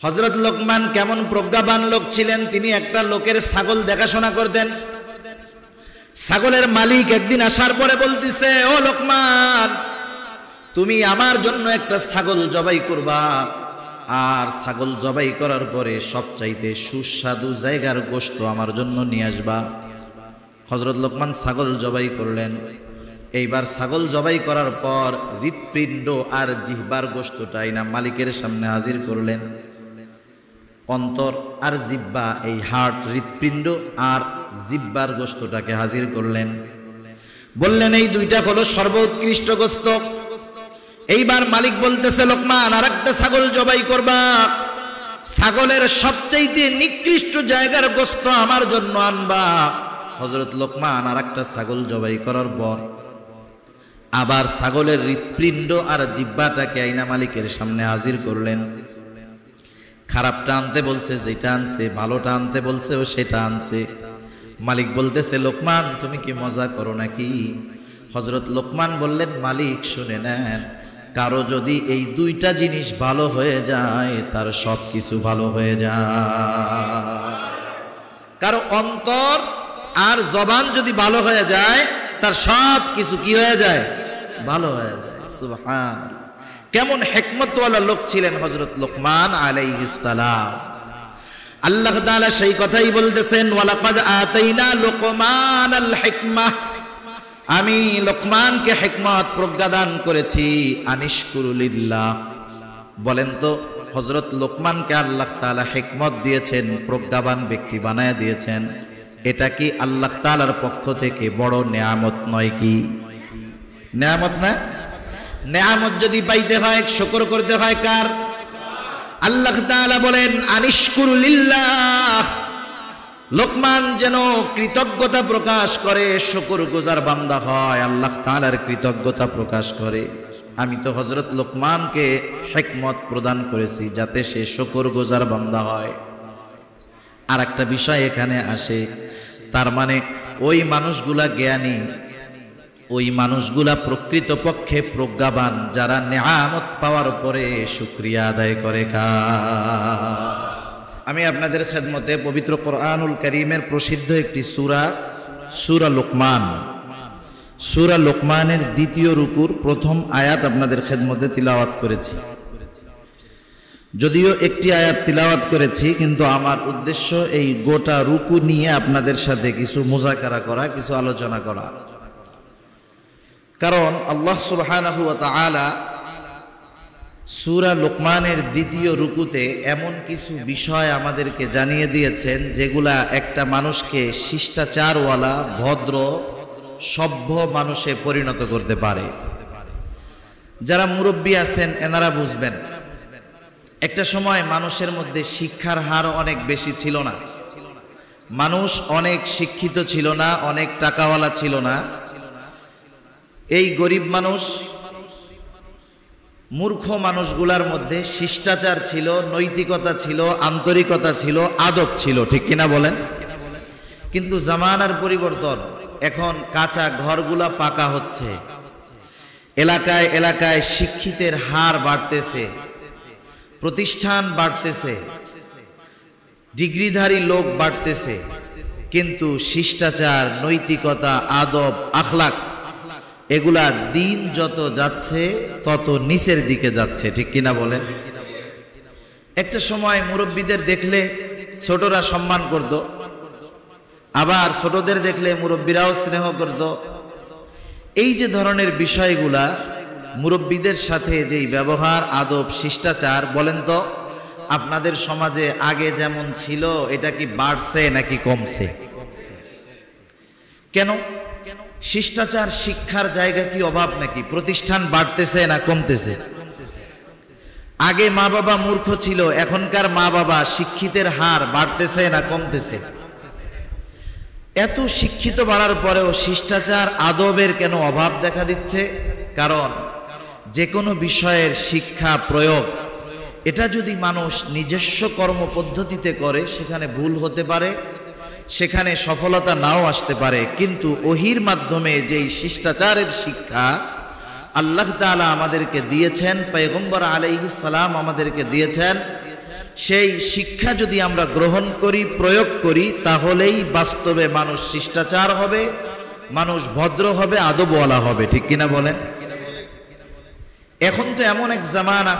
হযরত লোকমান কেমন প্রজ্ঞাবান লোক ছিলেন, তিনি একটা লোকের ছাগল দেখাশোনা করতেন। ছাগলের মালিক একদিন আসার পরে বলতেছে, ও লোকমান, তুমি আমার জন্য একটা ছাগল জবাই করবা, আর ছাগল জবাই করার পরে সবচাইতে সুস্বাদু জায়গার গোশত আমার জন্য নিয়ে আসবা। হযরত লোকমান ছাগল জবাই করলেন। এইবার ছাগল জবাই করার পর হৃৎপিণ্ড আর জিহ্বার গোশতটা না মালিকের সামনে হাজির করলেন। অন্তর আর জিহ্বা, এই হার্ট, হৃৎপিণ্ড আর জিহ্বার গোশতটাকে হাজির করলেন। বললেন, এই দুইটা হলো সর্বোৎকৃষ্ট গোশত। এইবার মালিক বলতেছে, লোকমান, আর একটা ছাগল জবাই করবা, ছাগলের সবচাইতে নিকৃষ্ট জায়গার গোশত আমার জন্য আনবা। হযরত লোকমান আর একটা ছাগল জবাই করার পর আবার ছাগলের হৃৎপিণ্ড আর জিহ্বাটাকে আইনা মালিকের সামনে হাজির করলেন। খারাপটা আনতে বলছে, যেটা আনছে, ভালোটা আনতে বলছে, ও সেটা আনছে। মালিক বলতেছে, লোকমান, তুমি কি মজা করো নাকি? হযরত লোকমান বললেন, মালিক শুনে নেন, কারো যদি এই দুইটা জিনিস ভালো হয়ে যায়, তার সব কিছু ভালো হয়ে যায়। কারো অন্তর আর জবান যদি ভালো হয়ে যায়, তার সব কিছু কি হয়ে যায়? ভালো হয়ে যায়। সুবহানাল্লাহ। কেমন হিকমতওয়ালা লোক ছিলেন হযরত লোকমান আলাইহিস সালাম। আল্লাহ তাআলা সেই কথাই বলতেছেন, ওয়ালাকাদ আতাইনা লুকমানাল হিকমাহ, আমি লোকমানকে হিকমত প্রজ্ঞা দান করেছি। আনিশকুরু লিল্লাহ। বলেন তো, হযরত লোকমানকে আল্লাহ তাআলা হিকমত দিয়েছেন, প্রজ্ঞাবান ব্যক্তি বানায় দিয়েছেন, এটা কি আল্লাহ তাআলার পক্ষ থেকে বড় নেয়ামত নয় কি? নেয়ামত না? নেয়ামত যদি পাইতে হয় শুকর করতে হয় কার? আল্লাহ তাআলা বলেন, আনিশকুরু লিল্লাহ। লোকমান যেন কৃতজ্ঞতা প্রকাশ করে, শুকরগুজার বান্দা হয়, আল্লাহ তাআলার কৃতজ্ঞতা প্রকাশ করে। আমি তো হযরত লোকমানকে হিকমত প্রদান করেছি যাতে সে শুকরগুজার বান্দা হয়। আর একটা বিষয় এখানে আসে, তার মানে ওই মানুষগুলা জ্ঞানী, ওই মানুষগুলা প্রকৃতপক্ষে প্রজ্ঞাবান, যারা নেয়ামত পাওয়ার পরে শুকরিয়া আদায় করে। আমি আপনাদের খেদমতে পবিত্র কোরআনুল কারীমের প্রসিদ্ধ একটি সূরা, সূরা লোকমান, সূরা লোকমানের দ্বিতীয় রুকুর প্রথম আয়াত আপনাদের খেদমতে তিলাওয়াত করেছি। যদিও একটি আয়াত তিলাওয়াত করেছি, কিন্তু আমার উদ্দেশ্য এই গোটা রুকু নিয়ে আপনাদের সাথে কিছু মুযাকারা করা, কিছু আলোচনা করা। কারণ আল্লাহ সুবহানাহু ওয়া তাআলা সূরা লোকমানের দ্বিতীয় রুকুতে এমন কিছু বিষয় আমাদেরকে জানিয়ে দিয়েছেন, যেগুলা একটা মানুষকে শিষ্টাচারওয়ালা, ভদ্র, সভ্য মানুষে পরিণত করতে পারে। যারা মুরব্বী আছেন এনারা বুঝবেন, একটা সময় মানুষের মধ্যে শিক্ষার হার অনেক বেশি ছিল না, মানুষ অনেক শিক্ষিত ছিল না, অনেক টাকাওয়ালা ছিল না। এই গরিব মানুষ, মূর্খ মানুষগুলার মধ্যে শিষ্টাচার ছিল, নৈতিকতা ছিল, আন্তরিকতা ছিল, আদব ছিল, ঠিক কিনা বলেন? কিন্তু জামানার পরিবর্তন, এখন কাঁচা ঘরগুলা পাকা হচ্ছে, এলাকায় এলাকায় শিক্ষিতের হার বাড়তেছে, প্রতিষ্ঠান বাড়তেছে, ডিগ্রিধারী লোক বাড়তেছে, কিন্তু শিষ্টাচার, নৈতিকতা, আদব, আখলাক এগুলা দিন যত যাচ্ছে তত নিচের দিকে যাচ্ছে, ঠিক কিনা বলেন? একটা সময় মুরব্বীদের দেখলে ছোটরা সম্মান করত, আবার ছোটদের দেখলে মুরব্বীরাও স্নেহ করত। এই যে ধরনের বিষয়গুলা, মুরব্বীদের সাথে যেই ব্যবহার, আদব, শিষ্টাচার, বলেন তো আপনাদের সমাজে আগে যেমন ছিল এটা কি বাড়ছে নাকি কমছে? কেন? শিষ্টাচার শিক্ষার জায়গা কি অভাব নাকি? প্রতিষ্ঠান বাড়তেছে না কমতেছে? আগে মা বাবা মূর্খ ছিল, এখনকার মা বাবা শিক্ষিতের হার বাড়তেছে না কমতেছে? এত শিক্ষিত বাড়ার পরেও শিষ্টাচার, আদবের কেন অভাব দেখা দিচ্ছে? কারণ যে কোনো বিষয়ের শিক্ষা প্রয়োগ, এটা যদি মানুষ নিজস্ব কর্মপদ্ধতিতে করে, সেখানে ভুল হতে পারে, সেখানে সফলতা নাও আসতে পারে। কিন্তু ওহির মাধ্যমে যেই শিষ্টাচারের শিক্ষা আল্লাহ তাআলা আমাদেরকে দিয়েছেন, পয়গম্বর আলাইহিস সালাম আমাদেরকে দিয়েছেন, সেই শিক্ষা যদি আমরা গ্রহণ করি, প্রয়োগ করি, তাহলেই বাস্তবে মানুষ শিষ্টাচার হবে, মানুষ ভদ্র হবে, আদবওয়ালা হবে। ঠিক কিনা বলেন? এখন তো এমন এক জামানা,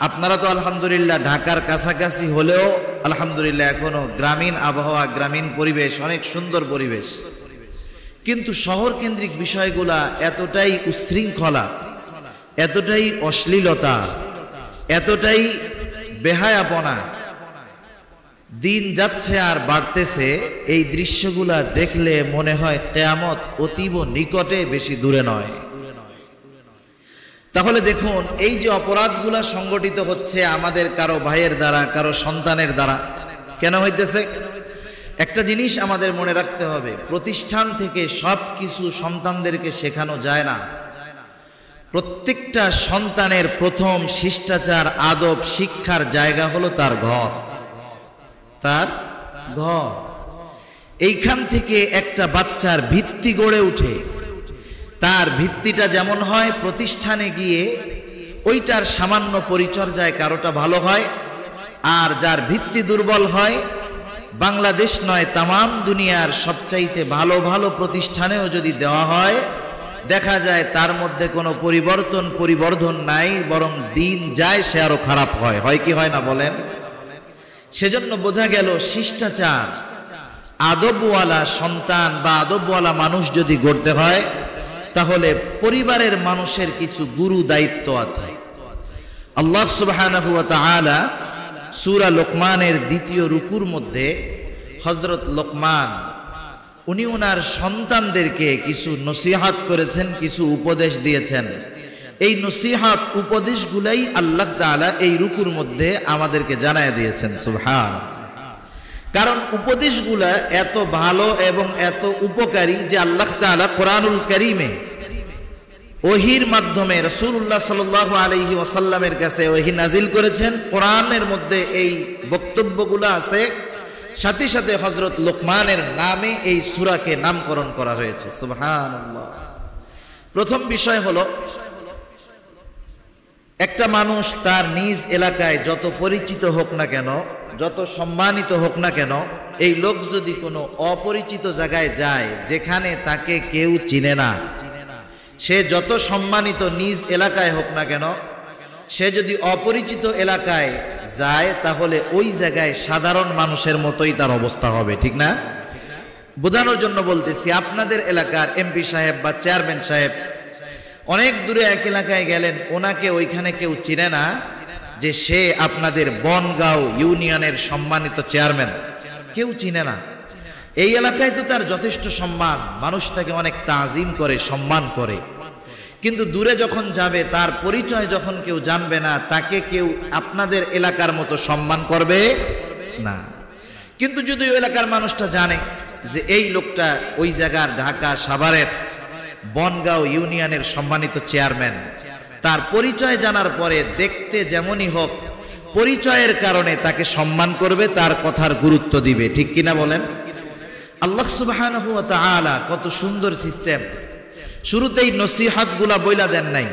আপনারা তো আলহামদুলিল্লাহ ঢাকার কাছাকাছি হলেও আলহামদুলিল্লাহ এখনো গ্রামীণ আবহাওয়া, গ্রামীণ পরিবেশ, অনেক সুন্দর পরিবেশ। কিন্তু শহর কেন্দ্রিক বিষয়গুলা এতটাই উচ্ছৃঙ্খলা, এতটাই অশ্লীলতা, এতটাই বেহায়াপনা দিন যাচ্ছে আর বাড়তেছে। এই দৃশ্যগুলা দেখলে মনে হয় কিয়ামত অতীব নিকটে, বেশি দূরে নয়। তাহলে দেখুন, এই যে অপরাধগুলা সংগঠিত হচ্ছে আমাদের কারো ভাইয়ের দ্বারা, কারো সন্তানের দ্বারা, কেন হইতেছে? একটা জিনিস আমাদের মনে রাখতে হবে, প্রতিষ্ঠান থেকে সব কিছু সন্তানদেরকে শেখানো যায় না। প্রত্যেকটা সন্তানের প্রথম শিষ্টাচার, আদব, শিক্ষার জায়গা হলো তার ঘর, তার ঘর। এইখান থেকে একটা বাচ্চার ভিত্তি গড়ে উঠে। তার ভিত্তিটা যেমন হয়, প্রতিষ্ঠানে গিয়ে ওইটার সামান্য পরিচর্যায় কারোটা ভালো হয়, আর যার ভিত্তি দুর্বল হয়, বাংলাদেশ নয় তামাম দুনিয়ার সবচাইতে ভালো ভালো প্রতিষ্ঠানেও যদি দেওয়া হয়, দেখা যায় তার মধ্যে কোনো পরিবর্ধন নাই, বরং দিন যায় সে আরো খারাপ হয়। হয় কি হয় না বলেন? সেজন্য বোঝা গেল, শিষ্টাচার, আদবওয়ালা সন্তান বা আদবওয়ালা মানুষ যদি গড়তে হয়, তাহলে পরিবারের মানুষের কিছু গুরু দায়িত্ব আছে। আল্লাহ সুবহানাহু ওয়া তাআলা সূরা লোকমানের ২য় রুকুর মধ্যে হযরত লোকমান উনি ওনার সন্তানদেরকে কিছু নসিহত করেছেন, কিছু উপদেশ দিয়েছেন। এই নসিহত উপদেশগুলাই আল্লাহ তাআলা এই রুকুর মধ্যে আমাদেরকে জানায় দিয়েছেন। সুবহানাল্লাহ। কারণ উপদেশগুলা এত ভালো এবং এত উপকারী যে আল্লাহ তাআলা কোরআনুল কারীমে ওহীর মাধ্যমে রাসূলুল্লাহ সাল্লাল্লাহু আলাইহি ওয়াসাল্লামের কাছে ওহী নাজিল করেছেন। কোরআনের মধ্যে এই বক্তব্যগুলো আছে, সাথে সাথে হযরত লোকমানের নামে এই সূরাকে নামকরণ করা হয়েছে। সুবহানাল্লাহ। প্রথম বিষয় হলো, একটা মানুষ তার নিজ এলাকায় যত পরিচিত হোক না কেন, যত সম্মানিত হোক না কেন, এই লোক যদি কোনো অপরিচিত জায়গায় যায়, যেখানে তাকে কেউ চিনে না, সে যত সম্মানিত নিজ এলাকায় হোক না কেন, সে যদি অপরিচিত এলাকায় যায়, তাহলে ওই জায়গায় সাধারণ মানুষের মতোই তার অবস্থা হবে। ঠিক না? বোঝানোর জন্য বলতেছি, আপনাদের এলাকার এমপি সাহেব বা চেয়ারম্যান সাহেব অনেক দূরে এক এলাকায় গেলেন, ওনাকে ওইখানে কেউ চিনে না যে সে আপনাদের বনগাঁও ইউনিয়নের সম্মানিত চেয়ারম্যান, কেউ চিনে না। এই এলাকায় তো তার যথেষ্ট সম্মান, মানুষ তাকে অনেক তাজিম করে, সম্মান করে। কিন্তু দূরে যখন যাবে, তার পরিচয় যখন কেউ জানবে না, তাকে কেউ আপনাদের এলাকার মতো সম্মান করবে না। কিন্তু যদি ওই এলাকার মানুষটা জানে যে এই লোকটা ওই জায়গার ঢাকা সাভারের বনগাঁও ইউনিয়নের সম্মানিত চেয়ারম্যান, তার পরিচয় জানার পরে দেখতে যেমনই হোক, পরিচয়ের কারণে তাকে সম্মান করবে, তার কথার গুরুত্ব দিবে। ঠিক কিনা বলেন? আল্লাহ সুবহানাহু ওয়া তাআলা কত সুন্দর সিস্টেম। শুরুতেই নসিহতগুলা বইলা দেন নাই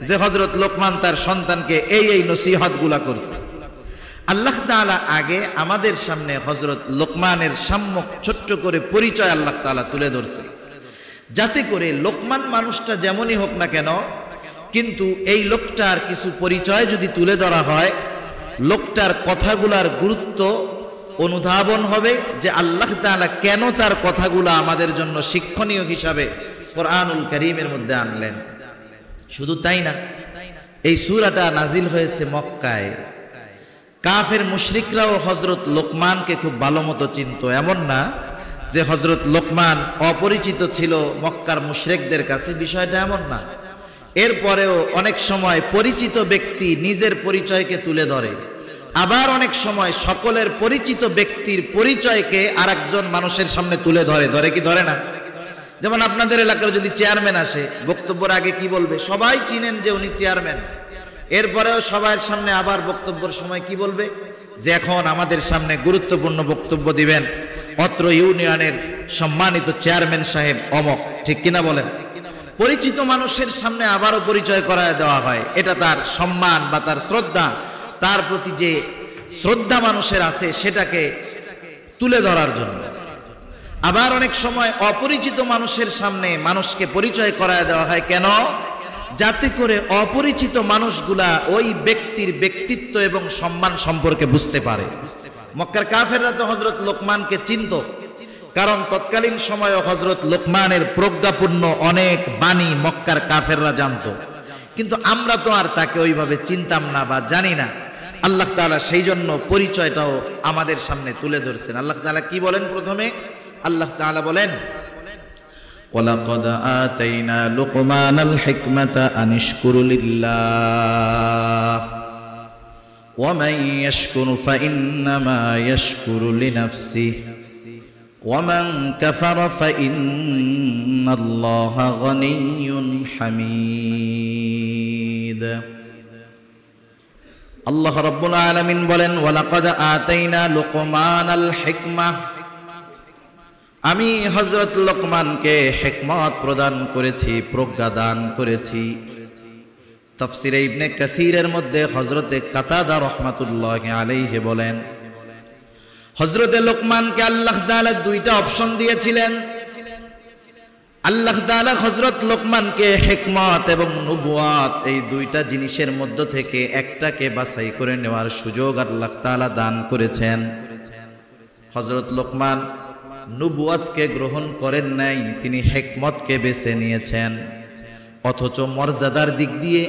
যে হযরত লোকমান তার সন্তানকে এই নসিহতগুলা করছে। আল্লাহ তাআলা আগে আমাদের সামনে হযরত লোকমানের সম্মুখ ছোট্ট করে পরিচয় আল্লাহ তাআলা তুলে ধরছে, যাতে করে লোকমান মানুষটা যেমনই হোক না কেন, কিন্তু এই লোকটার কিছু পরিচয় যদি তুলে ধরা হয়, লোকটার কথাগুলার গুরুত্ব অনুধাবন হবে যে আল্লাহ তাআলা কেন তার কথাগুলা আমাদের জন্য শিক্ষণীয় হিসাবে কোরআনুল কারীমের মধ্যে আনলেন। শুধু তাই না, এই সূরাটা নাজিল হয়েছে মক্কায়। কাফের মুশরিকরাও হযরত লোকমানকে খুব ভালো মতো চিনত। এমন না যে হযরত লোকমান অপরিচিত ছিল মক্কার মুশরিকদের কাছে, বিষয়টা এমন না। এরপরেও অনেক সময় পরিচিত ব্যক্তি নিজের পরিচয়কে তুলে ধরে, আবার অনেক সময় সকলের পরিচিত ব্যক্তির পরিচয়কে আরেকজন মানুষের সামনে তুলে ধরে। ধরে কি ধরে না? যেমন আপনাদের এলাকার যদি চেয়ারম্যান আসে, বক্তব্যের আগে কি বলবে? সবাই চিনেন যে উনি চেয়ারম্যান। এরপরেও সবার সামনে আবার বক্তব্যের সময় কি বলবে? যে এখন আমাদের সামনে গুরুত্বপূর্ণ বক্তব্য দিবেন অত্র ইউনিয়নের সম্মানিত চেয়ারম্যান সাহেব অমক। ঠিক কিনা বলেন? পরিচিত মানুষের সামনে আবারও পরিচয় করায় দেওয়া হয়। এটা তার সম্মান বা তার শ্রদ্ধা, তার প্রতি যে শ্রদ্ধা মানুষের আছে সেটাকে তুলে ধরার জন্য। আবার অনেক সময় অপরিচিত মানুষের সামনে মানুষকে পরিচয় করায় দেওয়া হয়, কেন? যাতে করে অপরিচিত মানুষগুলা ওই ব্যক্তির ব্যক্তিত্ব এবং সম্মান সম্পর্কে বুঝতে পারে। মক্কার কাফেররা তো হযরত লোকমানকে চিনত, কারণ তৎকালীন সময়ে হযরত লোকমানের প্রজ্ঞাপূর্ণ অনেক বাণী মক্কার কাফেররা জানতো, কিন্তু আমরা তো আর তাকে ওইভাবে চিনতাম না বা জানি না। আল্লাহ তাআলা সেই জন্য পরিচয়টাও আমাদের সামনে তুলে ধরছেন। আল্লাহ তাআলা কি বলেন? প্রথমে আল্লাহ তাআলা বলেন, ওয়ালাকাদ আতাইনা লুকমানাল হিকমাতা আনিশকুরু লিল্লাহ ওয়া মান ইয়াশকুরু ফাইন্নামা ইয়াশকুরু লিনাফসিহি ওয়া মান কাফারা ফাইন্নাল্লাহা গনিয়্যুন হামিদ। আল্লাহ রাব্বুল আলামিন বলেন, ওয়ালাকাদ আতাইনা লুকমানাল হিকমাহ, আমি হযরত লোকমানকে হিকমত প্রদান করেছি, প্রজ্ঞা দান করেছি। তাফসীরে ইবনে কাসীরের মধ্যে হযরতে কাতাদা রাহমাতুল্লাহি আলাইহি বলেন, হযরতে লোকমানকে আল্লাহ তাআলা দুইটা অপশন দিয়েছিলেন। আল্লাহ তাআলা হযরত লোকমানকে হিকমত এবং নবুয়ত এই দুইটা জিনিসের মধ্য থেকে একটাকে বাছাই করে নেওয়ার সুযোগ আল্লাহ তাআলা দান করেছেন। হযরত লোকমান নবুয়তকে গ্রহণ করেন নাই, তিনি হিকমতকে বেছে নিয়েছেন। অথচ মর্যাদার দিক দিয়ে,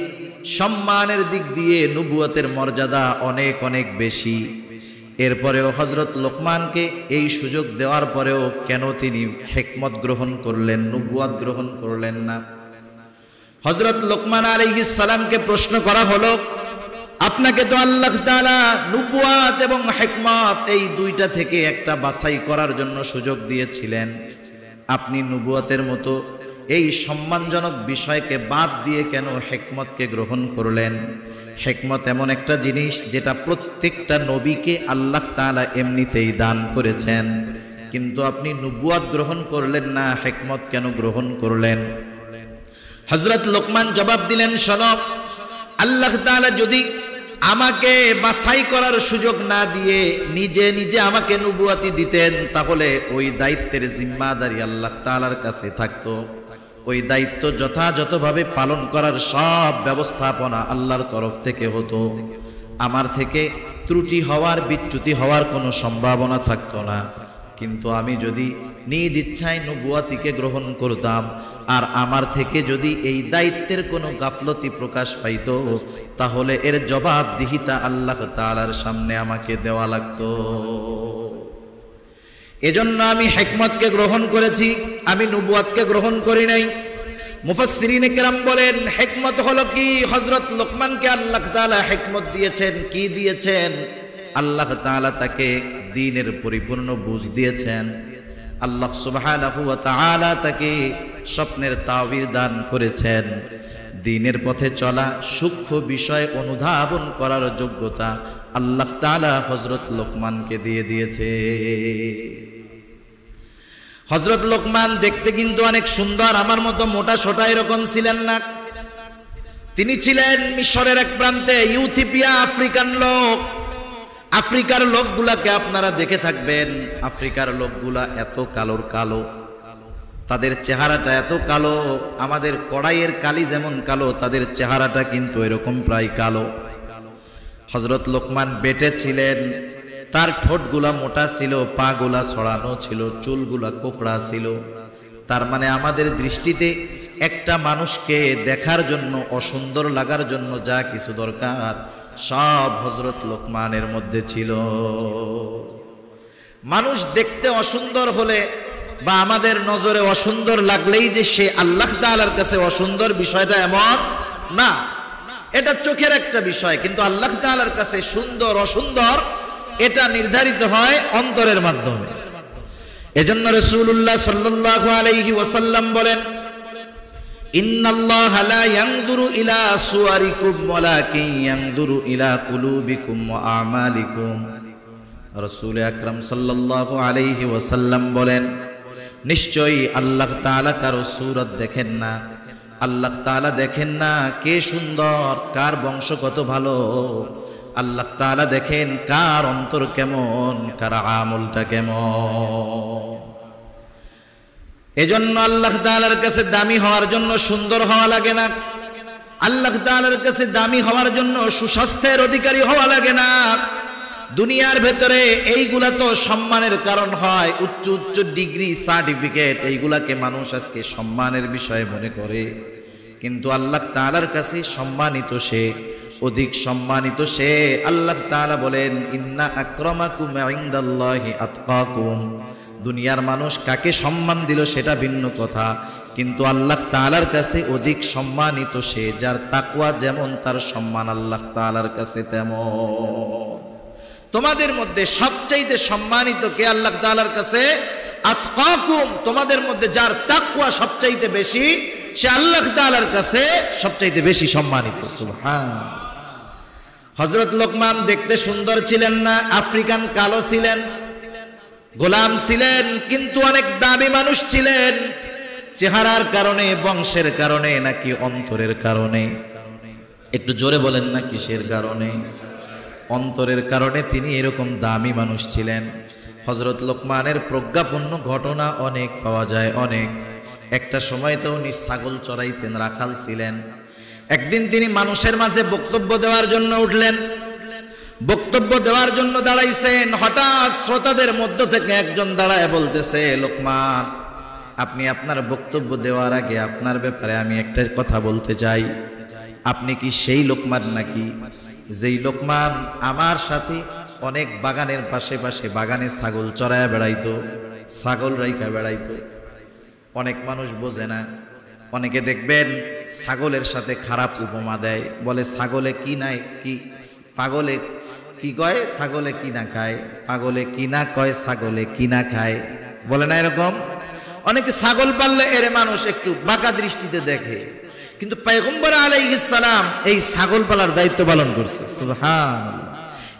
সম্মানের দিক দিয়ে নবুয়তের মর্যাদা অনেক অনেক বেশি। এরপরেও হযরত লোকমানকে এই সুযোগ দেওয়ার পরেও কেন তিনি হিকমত গ্রহণ করলেন, নবুয়ত গ্রহণ করলেন না? হযরত লোকমান আলাইহিস সালামকে প্রশ্ন করা হলো, আপনাকে তো আল্লাহ তাআলা নবুয়ত এবং হিকমত এই দুইটা থেকে একটা বাছাই করার জন্য সুযোগ দিয়েছিলেন, আপনি নবুয়তের মতো এই সম্মানজনক বিষয়কে বাদ দিয়ে কেন হিকমতকে গ্রহণ করলেন? হিকমত এমন একটা জিনিস যেটা প্রত্যেকটা নবীকে আল্লাহ তাআলা এমনিতেই দান করেছেন, কিন্তু আপনি নবুয়ত গ্রহণ করলেন না, হিকমত কেন গ্রহণ করলেন? হযরত লোকমান জবাব দিলেন, শোনো, আল্লাহ তাআলা যদি আমাকে বাছাই করার সুযোগ না দিয়ে নিজে নিজে আমাকে নবুয়তি দিতেন, তাহলে ওই দায়িত্বের জিম্মাদারি আল্লাহ তাআলার কাছে থাকতো। ওই দায়িত্ব যথাযথভাবে পালন করার সব ব্যবস্থাপনা আল্লাহর তরফ থেকে হতো। আমার থেকে ত্রুটি হওয়ার, বিচ্যুতি হওয়ার কোনো সম্ভাবনা থাকতো না। কিন্তু আমি যদি নিজ ইচ্ছায় নবুয়তিকে গ্রহণ করতাম, আর আমার থেকে যদি এই দায়িত্বের কোনো গাফলতি প্রকাশ পাইত, তাহলে এর জবাবদিহিতা আল্লাহ তাআলার সামনে আমাকে দেওয়া লাগতো। এজন্য আমি হিকমতকে গ্রহণ করেছি, আমি নবুয়তকে গ্রহণ করি নাই। মুফাসসিরিনে কেরাম বলেন, হিকমত হলো কি? হযরত লোকমানকে আল্লাহ তাআলা হিকমত দিয়েছেন। কি দিয়েছেন? আল্লাহ তাআলা তাকে দ্বীনের পরিপূর্ণ বুঝ দিয়েছেন। আল্লাহ সুবহানাহু ওয়া তাআলা তাকে স্বপ্নের তাওয়িল দান করেছেন। দ্বীনের পথে চলা, সূক্ষ্ম বিষয় অনুধাবন করার যোগ্যতা আল্লাহ তাআলা হযরত লোকমানকে দিয়ে দিয়েছে। হযরত লোকমান দেখতে কিন্তু অনেক সুন্দর, আমার মতো মোটা সোটা এরকম ছিলেন না। তিনি ছিলেন মিশরের এক প্রান্তে, ইথিওপিয়া, আফ্রিকান লোক। আফ্রিকার লোকগুলাকে আপনারা দেখে থাকবেন, আফ্রিকার লোকগুলা এত কালোর কালো, তাদের চেহারাটা এত কালো, আমাদের কড়াইয়ের কালি যেমন কালো, তাদের চেহারাটা কিন্তু এরকম প্রায় কালো। হযরত লোকমান বেটে ছিলেন, তার ঠোঁটগুলা মোটা ছিল, পাগুলা ছড়ানো ছিল, চুলগুলা কোকড়া ছিল। তার মানে আমাদের দৃষ্টিতে একটা মানুষকে দেখার জন্য, অসুন্দর লাগার জন্য যা কিছু দরকার সব হযরত লোকমানের মধ্যে ছিল। মানুষ দেখতে অসুন্দর হলে বা আমাদের নজরে অসুন্দর লাগলেই যে সে আল্লাহ তাআলার কাছে অসুন্দর, বিষয়টা এমন না। এটা চোখের একটা বিষয়, কিন্তু আল্লাহ তাআলার কাছে সুন্দর অসুন্দর এটা নির্ধারিত হয় অন্তরের মাধ্যমে। এজন্য রাসূলুল্লাহ সাল্লাল্লাহু আলাইহি ওয়াসাল্লাম বলেন, ইন্নাল্লাহা লা ইয়ানজুরু ইলা সুওয়ারিকুম ওয়ালাকিন ইয়ানজুরু ইলা কুলুবিকুম ওয়া আমালিকুম। রাসূল আকরাম সাল্লাল্লাহু আলাইহি ওয়াসাল্লাম বলেন, নিশ্চয়ই আল্লাহ তাআলা কারো সূরত দেখেন না। আল্লাহ তাআলা দেখেন না কে সুন্দর, কার বংশ কত ভালো। আল্লাহ তাআলা দেখেন কার অন্তর কেমন, কার আমলটা কেমন। এজন্য আল্লাহ তাআলার কাছে দামি হওয়ার জন্য সুন্দর হওয়া লাগে না, আল্লাহ তাআলার কাছে দামি হওয়ার জন্য সুস্বাস্থ্যের অধিকারী হওয়া লাগে না। দুনিয়ার ভেতরে এইগুলা তো সম্মানের কারণ হয়, উচ্চ উচ্চ ডিগ্রি সার্টিফিকেট, এইগুলাকে মানুষ আজকে সম্মানের বিষয় মনে করে, কিন্তু আল্লাহ তাআলার কাছে সম্মানিত সে, অধিক সম্মানিত সে। আল্লাহ তাআলা বলেন ইন্না আকরামাকুম ইনদাল্লাহি আতকাকুম। দুনিয়ার মানুষ কাকে সম্মান দিল সেটা ভিন্ন কথা, কিন্তু আল্লাহ তাআলার কাছে অধিক সম্মানিত সে, যার তাকওয়া যেমন তার সম্মান আল্লাহ তাআলার কাছে তেমন। তোমাদের মধ্যে সবচাইতে সম্মানিত কে আল্লাহ তাআলার কাছে? আতকাকুম। তোমাদের মধ্যে যার তাকওয়া সবচাইতে বেশি সে আল্লাহ তাআলার কাছে সবচাইতে বেশি সম্মানিত। সুবহানাল্লাহ। হযরত লোকমান দেখতে সুন্দর ছিলেন না, আফ্রিকান কালো ছিলেন, গোলাম ছিলেন, কিন্তু অনেক দামি মানুষ ছিলেন। চেহারার কারণে, বংশের কারণে, নাকি অন্তরের কারণে? একটু জোরে বলেন না কিসের কারণে? অন্তরের কারণে তিনি এরকম দামি মানুষ ছিলেন। হযরত লোকমানের প্রজ্ঞাপূর্ণ ঘটনা অনেক পাওয়া যায়, অনেক। একটা সময় তো উনি ছাগল চড়াইতেন, রাখাল ছিলেন। একদিন তিনি মানুষের মাঝে বক্তব্য দেওয়ার জন্য উঠলেন, বক্তব্য দেওয়ার জন্য দাঁড়াইছেন। হঠাৎ শ্রোতাদের মধ্য থেকে একজন দাঁড়ায় বলতেছে, লোকমান, আপনি আপনার বক্তব্য দেওয়ার আগে আপনার ব্যাপারে আমি একটা কথা বলতে চাই। আপনি কি সেই লোকমান নাকি যেই লোকমান আমার সাথে অনেক বাগানের পাশে পাশে বাগানে ছাগল চড়ায় বেড়াইতো, ছাগল রাইখা বেড়াইতো? অনেক মানুষ বোঝে না, অনেকে দেখবেন ছাগলের সাথে খারাপ উপমা দেয়, বলে ছাগলে কি নাই কি, পাগলে কি কয়, ছাগলে কি না খায়, পাগলে কি না কয়, ছাগলে কি না খায়, বলে না এরকম? অনেকে ছাগল পাললে এর মানুষ একটু বাঁকা দৃষ্টিতে দেখে, কিন্তু পয়গম্বর আলাইহিস সালাম এই ছাগল পালার দায়িত্ব পালন করছে। সুবহানাল্লাহ।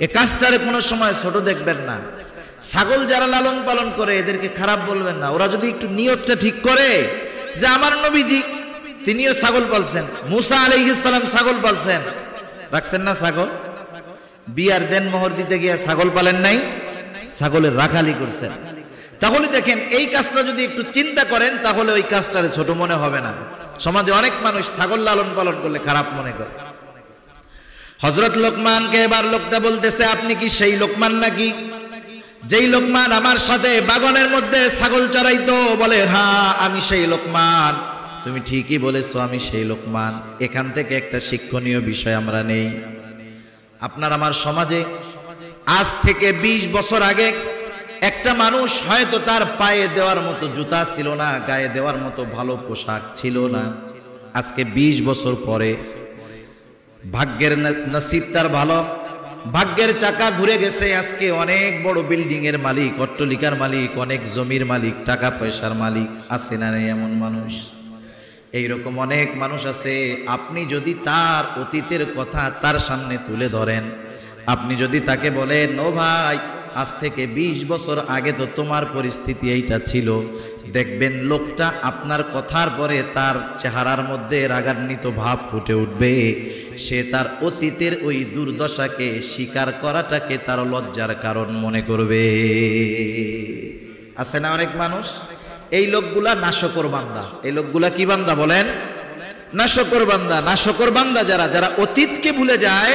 এই কাজটারে কোনো সময় ছোট দেখবেন না। ছাগল যারা লালন পালন করে এদেরকে খারাপ বলবেন না। ওরা যদি একটু নিয়তটা ঠিক করে যে আমার নবীজি তিনিও ছাগল পালছেন, মুসা আলাইহিস সালাম ছাগল পালছেন, রাখছেন না ছাগল? বিয়ার দেন মোহর দিতে গিয়ে ছাগল পালেন নাই, ছাগলের রাখালি করছেন। তাহলে দেখেন এই কাজটা যদি একটু চিন্তা করেন তাহলে ওই কাজটারে ছোট মনে হবে না। সমাজে অনেক মানুষ ছাগল লালন পালন করলে খারাপ মনে করে। হযরত লোকমানকে এবার লোকটা বলতেছে, আপনি কি সেই লোকমান নাকি যেই লোকমান আমার সাথে বাগানের মধ্যে ছাগল চড়াইতো? বলে হ্যাঁ আমি সেই লোকমান। তুমি ঠিকই বলেছো, আমি সেই লোকমান। এখান থেকে একটা শিক্ষণীয় বিষয় আমরা নেই। আপনার আমার সমাজে আজ থেকে 20 বছর আগে একটা মানুষ হয়তো তার পায়ে দেওয়ার মতো জুতা ছিল না, গায়ে দেওয়ার মতো ভালো পোশাক ছিল না। আজকে 20 বছর পরে ভাগ্যের নসিব তার ভালো, ভাগ্যের চাকা ঘুরে গেছে। আজকে অনেক বড় বিল্ডিং এর মালিক, অট্টালিকার মালিক, অনেক জমির মালিক, টাকা পয়সার মালিক। আছে না নেই এমন মানুষ? এইরকম অনেক মানুষ আছে। আপনি যদি তার অতীতের কথা তার সামনে তুলে ধরেন, আপনি যদি তাকে বলেন, ও ভাই আজ থেকে 20 বছর আগে তো তোমার পরিস্থিতি এইটা ছিল, দেখবেন লোকটা আপনার কথার পরে তার চেহারার মধ্যে রাগান্বিত ভাব ফুটে উঠবে। সে তার অতীতের ওই দুর্দশাকে স্বীকার করাটাকে তার লজ্জার কারণ মনে করবে। আছে না অনেক মানুষ? এই লোকগুলা নাশকর বান্দা। এই লোকগুলা কি বান্দা বলেন? নাশকর বান্দা। নাশকর বান্দা যারা, যারা অতীতকে ভুলে যায়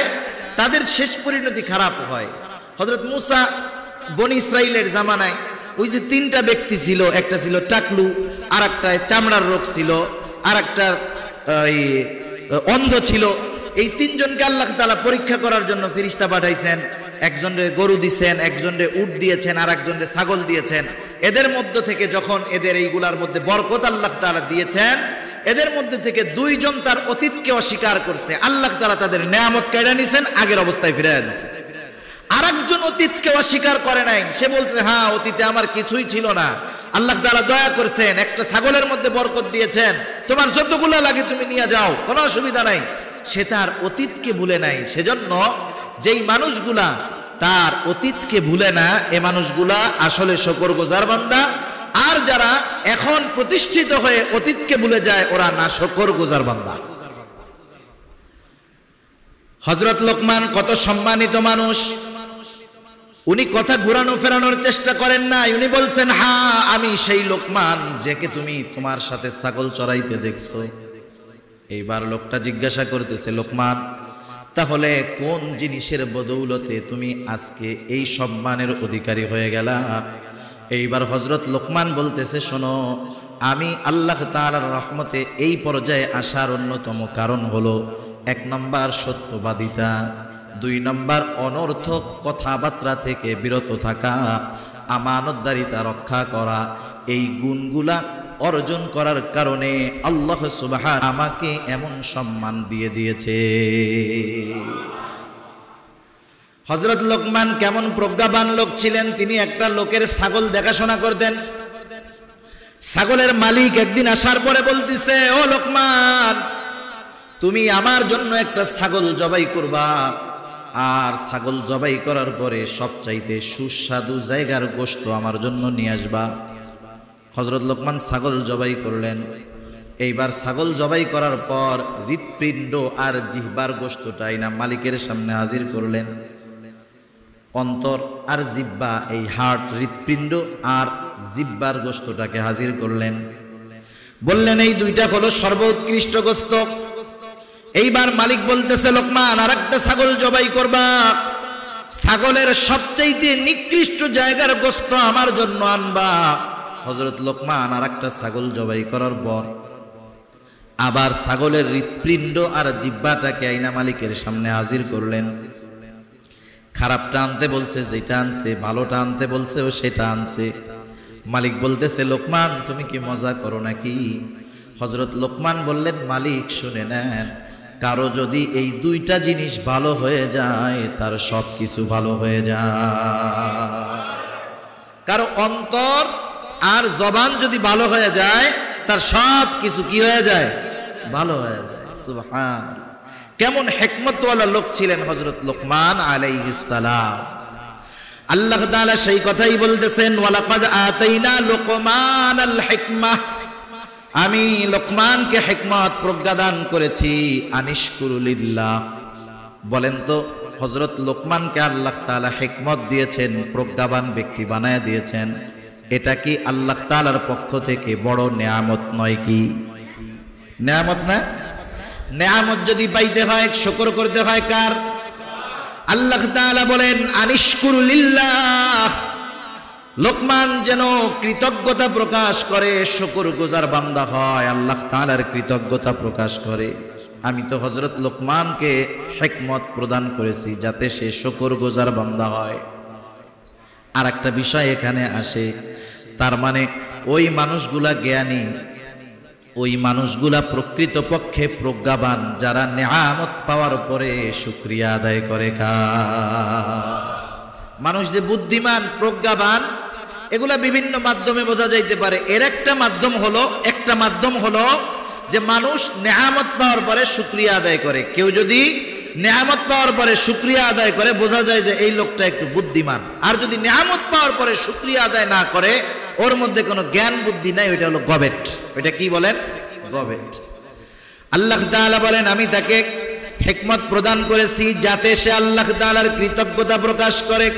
তাদের শেষ পরিণতি খারাপ হয়। হযরত মুসা বনি ইসরাইলের জামানায় ওই যে 3টা ব্যক্তি ছিল, একটা ছিল টাকলু, আর একটা চামড়ার রোগ ছিল, আর একটা অন্ধ ছিল। এই 3 জনকে আল্লাহ তাআলা পরীক্ষা করার জন্য ফেরেশতা পাঠাইছেন। একজনরে গরু দিয়েছেন, একজনরে উট দিয়েছেন, আর একজনরে ছাগল দিয়েছেন। এদের মধ্য থেকে যখন এদের এইগুলার মধ্যে বরকত আল্লাহ তাআলা দিয়েছেন, এদের মধ্যে থেকে 2 জন তার অতীতকে অস্বীকার করছে। আল্লাহ তাআলা তাদের নেয়ামত কেড়ে নিছেন, আগের অবস্থায় ফিরিয়ে আনছেন। আরেকজন অতীতকে অস্বীকার করে নাই। সে বলছে হ্যাঁ অতীতে আমার কিছুই ছিল না, আল্লাহ তাআলা দয়া করেছেন, একটা ছাগলের মধ্যে বরকত দিয়েছেন, তোমার যতগুলো লাগে তুমি নিয়ে যাও, কোনো অসুবিধা নাই। সে তার অতীতকে ভুলে নাই। সেজন্য যেই মানুষগুলা তার অতীতকে ভুলে না, এ মানুষগুলা আসলে শুকরগুজার বান্দা। আর যারা এখন প্রতিষ্ঠিত হয়ে অতীতকে ভুলে যায়, ওরা না শুকরগুজার বান্দা। হযরত লোকমান কত সম্মানিত মানুষ, উনি কথা ঘুরানো ফেরানোর চেষ্টা করেন না। উনি বলছেন, হ্যাঁ আমি সেই লোকমান যাকে তুমি তোমার সাথে ছাগল চড়াইতে দেখছো। এইবার লোকটা জিজ্ঞাসা করতেছে, লোকমান তাহলে কোন জিনিসের বদৌলতে তুমি আজকে এই সম্মানের অধিকারী হয়ে গেলা? এইবার হযরত লোকমান বলতেছে, শোনো, আমি আল্লাহ তাআলার রহমতে এই পর্যায়ে আসার অন্যতম কারণ হলো 1 নম্বর সত্যবাদিতা, 2 নম্বর অনর্থক কথাবার্তা থেকে বিরত থাকা, আমানতদারিতা রক্ষা করা। এই গুণগুলা অর্জন করার কারণে আল্লাহ সুবহান আমাকে এমন সম্মান দিয়ে দিয়েছে। হযরত লোকমান কেমন প্রজ্ঞাবান লোক ছিলেন, তিনি একটা লোকের ছাগল দেখাশোনা করতেন। ছাগলের মালিক একদিন আসার পরে বলতেছে, ও লোকমান, তুমি আমার জন্য একটা ছাগল জবাই করবা, আর ছাগল জবাই করার পরে সবচাইতে সুস্বাদু জায়গার গোশত আমার জন্য নিয়ে আসবা। হযরত লোকমান ছাগল জবাই করলেন। এইবার ছাগল জবাই করার পর হৃৎপিণ্ড আর জিহ্বার গোশতটাই না মালিকের সামনে হাজির করলেন। অন্তর আর জিহ্বা, এই হার্ট, হৃৎপিণ্ড আর জিহ্বার গোশতটাকে হাজির করলেন। বললেন, এই দুইটা হলো সর্বোৎকৃষ্ট গোশত। এইবার মালিক বলতেছে, লোকমান আর একটা ছাগল জবাই করবা, ছাগলের সবচাইতে নিকৃষ্ট জায়গার গোশত আমার জন্য আনবা। হযরত লোকমান আর একটা ছাগল জবাই করার পর আবার ছাগলের হৃৎপিণ্ড আর জিহ্বাটাকে আইনা মালিকের সামনে হাজির করলেন। খারাপটা আনতে বলছে, যেটা আনছে, ভালোটা আনতে বলছে, ও সেটা আনছে। মালিক বলতেছে, লোকমান তুমি কি মজা করো নাকি? হযরত লোকমান বললেন, মালিক শুনে নেন, কারো যদি এই দুইটা জিনিস ভালো হয়ে যায় তার সব কিছু ভালো হয়ে যায়। কারো অন্তর আর জবান যদি ভালো হয়ে যায় তার সব কিছু কি হয়ে যায়? ভালো হয়ে যায়। সুবহান, কেমন হিকমতওয়ালা লোক ছিলেন হযরত লোকমান আলাইহিস সালাম। আল্লাহ তাআলা সেই কথাই বলতেছেন, ওয়ালাকাদ আতাইনা লুকমানাল হিকমাহ, আমি লোকমানকে হিকমত প্রজ্ঞা দান করেছি। আনিশকুরু লিল্লাহ, বলেন তো হযরত লোকমানকে আল্লাহ তাআলা হিকমত দিয়েছেন, প্রজ্ঞাবান ব্যক্তি বানায় দিয়েছেন, এটা কি আল্লাহ তাআলার পক্ষ থেকে বড় নেয়ামত নয়? কি নেয়ামত না? নেয়ামত যদি পাইতে হয় শুকর করতে হয় কার? আল্লাহ তাআলা বলেন, আনিশকুরু লিল্লাহ, লোকমান যেন কৃতজ্ঞতা প্রকাশ করে, শুকরগুজার বান্দা হয়, আল্লাহ তাআলার কৃতজ্ঞতা প্রকাশ করে। আমি তো হযরত লোকমানকে হিকমত প্রদান করেছি যাতে সে শুকরগুজার বান্দা হয়। আর একটা বিষয় এখানে আসে, তার মানে ওই মানুষগুলা জ্ঞানী, ওই মানুষগুলা প্রকৃতপক্ষে প্রজ্ঞাবান, যারা নেয়ামত পাওয়ার পরে শুকরিয়া আদায় করে। মানুষ যে বুদ্ধিমান, প্রজ্ঞাবান, এগুলা বিভিন্ন মাধ্যমে বোঝা যাইতে পারে। এর একটা মাধ্যম হলো যে মানুষ নেয়ামত পাওয়ার পরে শুকরিয়া আদায় করে। কেউ যদি নেয়ামত পাওয়ার পরে শুকরিয়া আদায় করে, বোঝা যায় যে এই লোকটা একটু বুদ্ধিমান। আর যদি নেয়ামত পাওয়ার পরে শুকরিয়া আদায় না করে, ওর মধ্যে কোনো জ্ঞান বুদ্ধি নাই, ওইটা হলো গবেট। ওইটা কি বলেন? গবেট। আল্লাহ তাআলা বলেন, আমি তাকে হিকমত প্রদান করেছি যাতে সে আল্লাহ তাআলার কৃতজ্ঞতা প্রকাশ করে।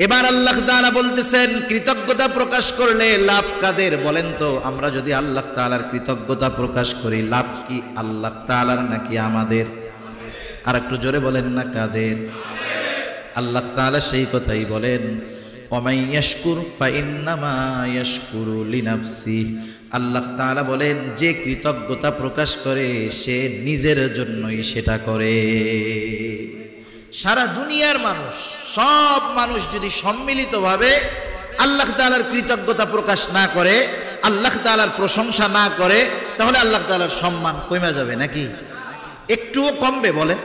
এবার আল্লাহ তাআলা বলতেছেন, কৃতজ্ঞতা প্রকাশ করলে লাভ কাদের? বলেন তো, আমরা যদি আল্লাহ তাআলার কৃতজ্ঞতা প্রকাশ করি, লাভ কি আল্লাহ তাআলার নাকি আমাদের? আর একটু জোরে বলেন না, কাদের? আল্লাহ তাআলা সেই কথাই বলেন, ওয়ামাই ইয়াশকুর ফাইন্নামা ইয়াশকুরু লিনাফসিহি। আল্লাহ তাআলা বলেন, যে কৃতজ্ঞতা প্রকাশ করে সে নিজের জন্যই সেটা করে। সারা দুনিয়ার মানুষ, সব মানুষ যদি সম্মিলিতভাবে আল্লাহ তাআলার কৃতজ্ঞতা প্রকাশ না করে, আল্লাহ তাআলার প্রশংসা না করে, তাহলে আল্লাহ তাআলার সম্মান কমে যাবে নাকি? একটুও কমবে? বলেন,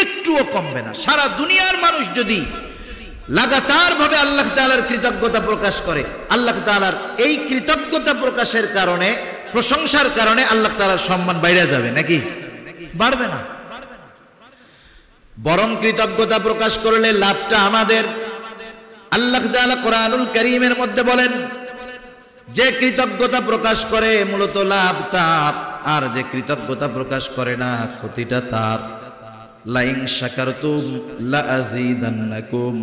একটুও কমবে না। সারা দুনিয়ার মানুষ যদি লাগাতার ভাবে আল্লাহ তাআলার কৃতজ্ঞতা প্রকাশ করে, আল্লাহ তাআলার এই কৃতজ্ঞতা প্রকাশের কারণে, প্রশংসার কারণে আল্লাহ তাআলার সম্মান বাইরে যাবে নাকি? বাড়বে না। বরং কৃতজ্ঞতা প্রকাশ করলে লাভটা আমাদের। আল্লাহ তাআলা কোরআনুল কারীমের মধ্যে বলেন, যে কৃতজ্ঞতা প্রকাশ করে মূলত লাভ তার, আর যে কৃতজ্ঞতা প্রকাশ করে না ক্ষতিটা তার। লাইন শাকারতুম লাআযীদান্নাকুম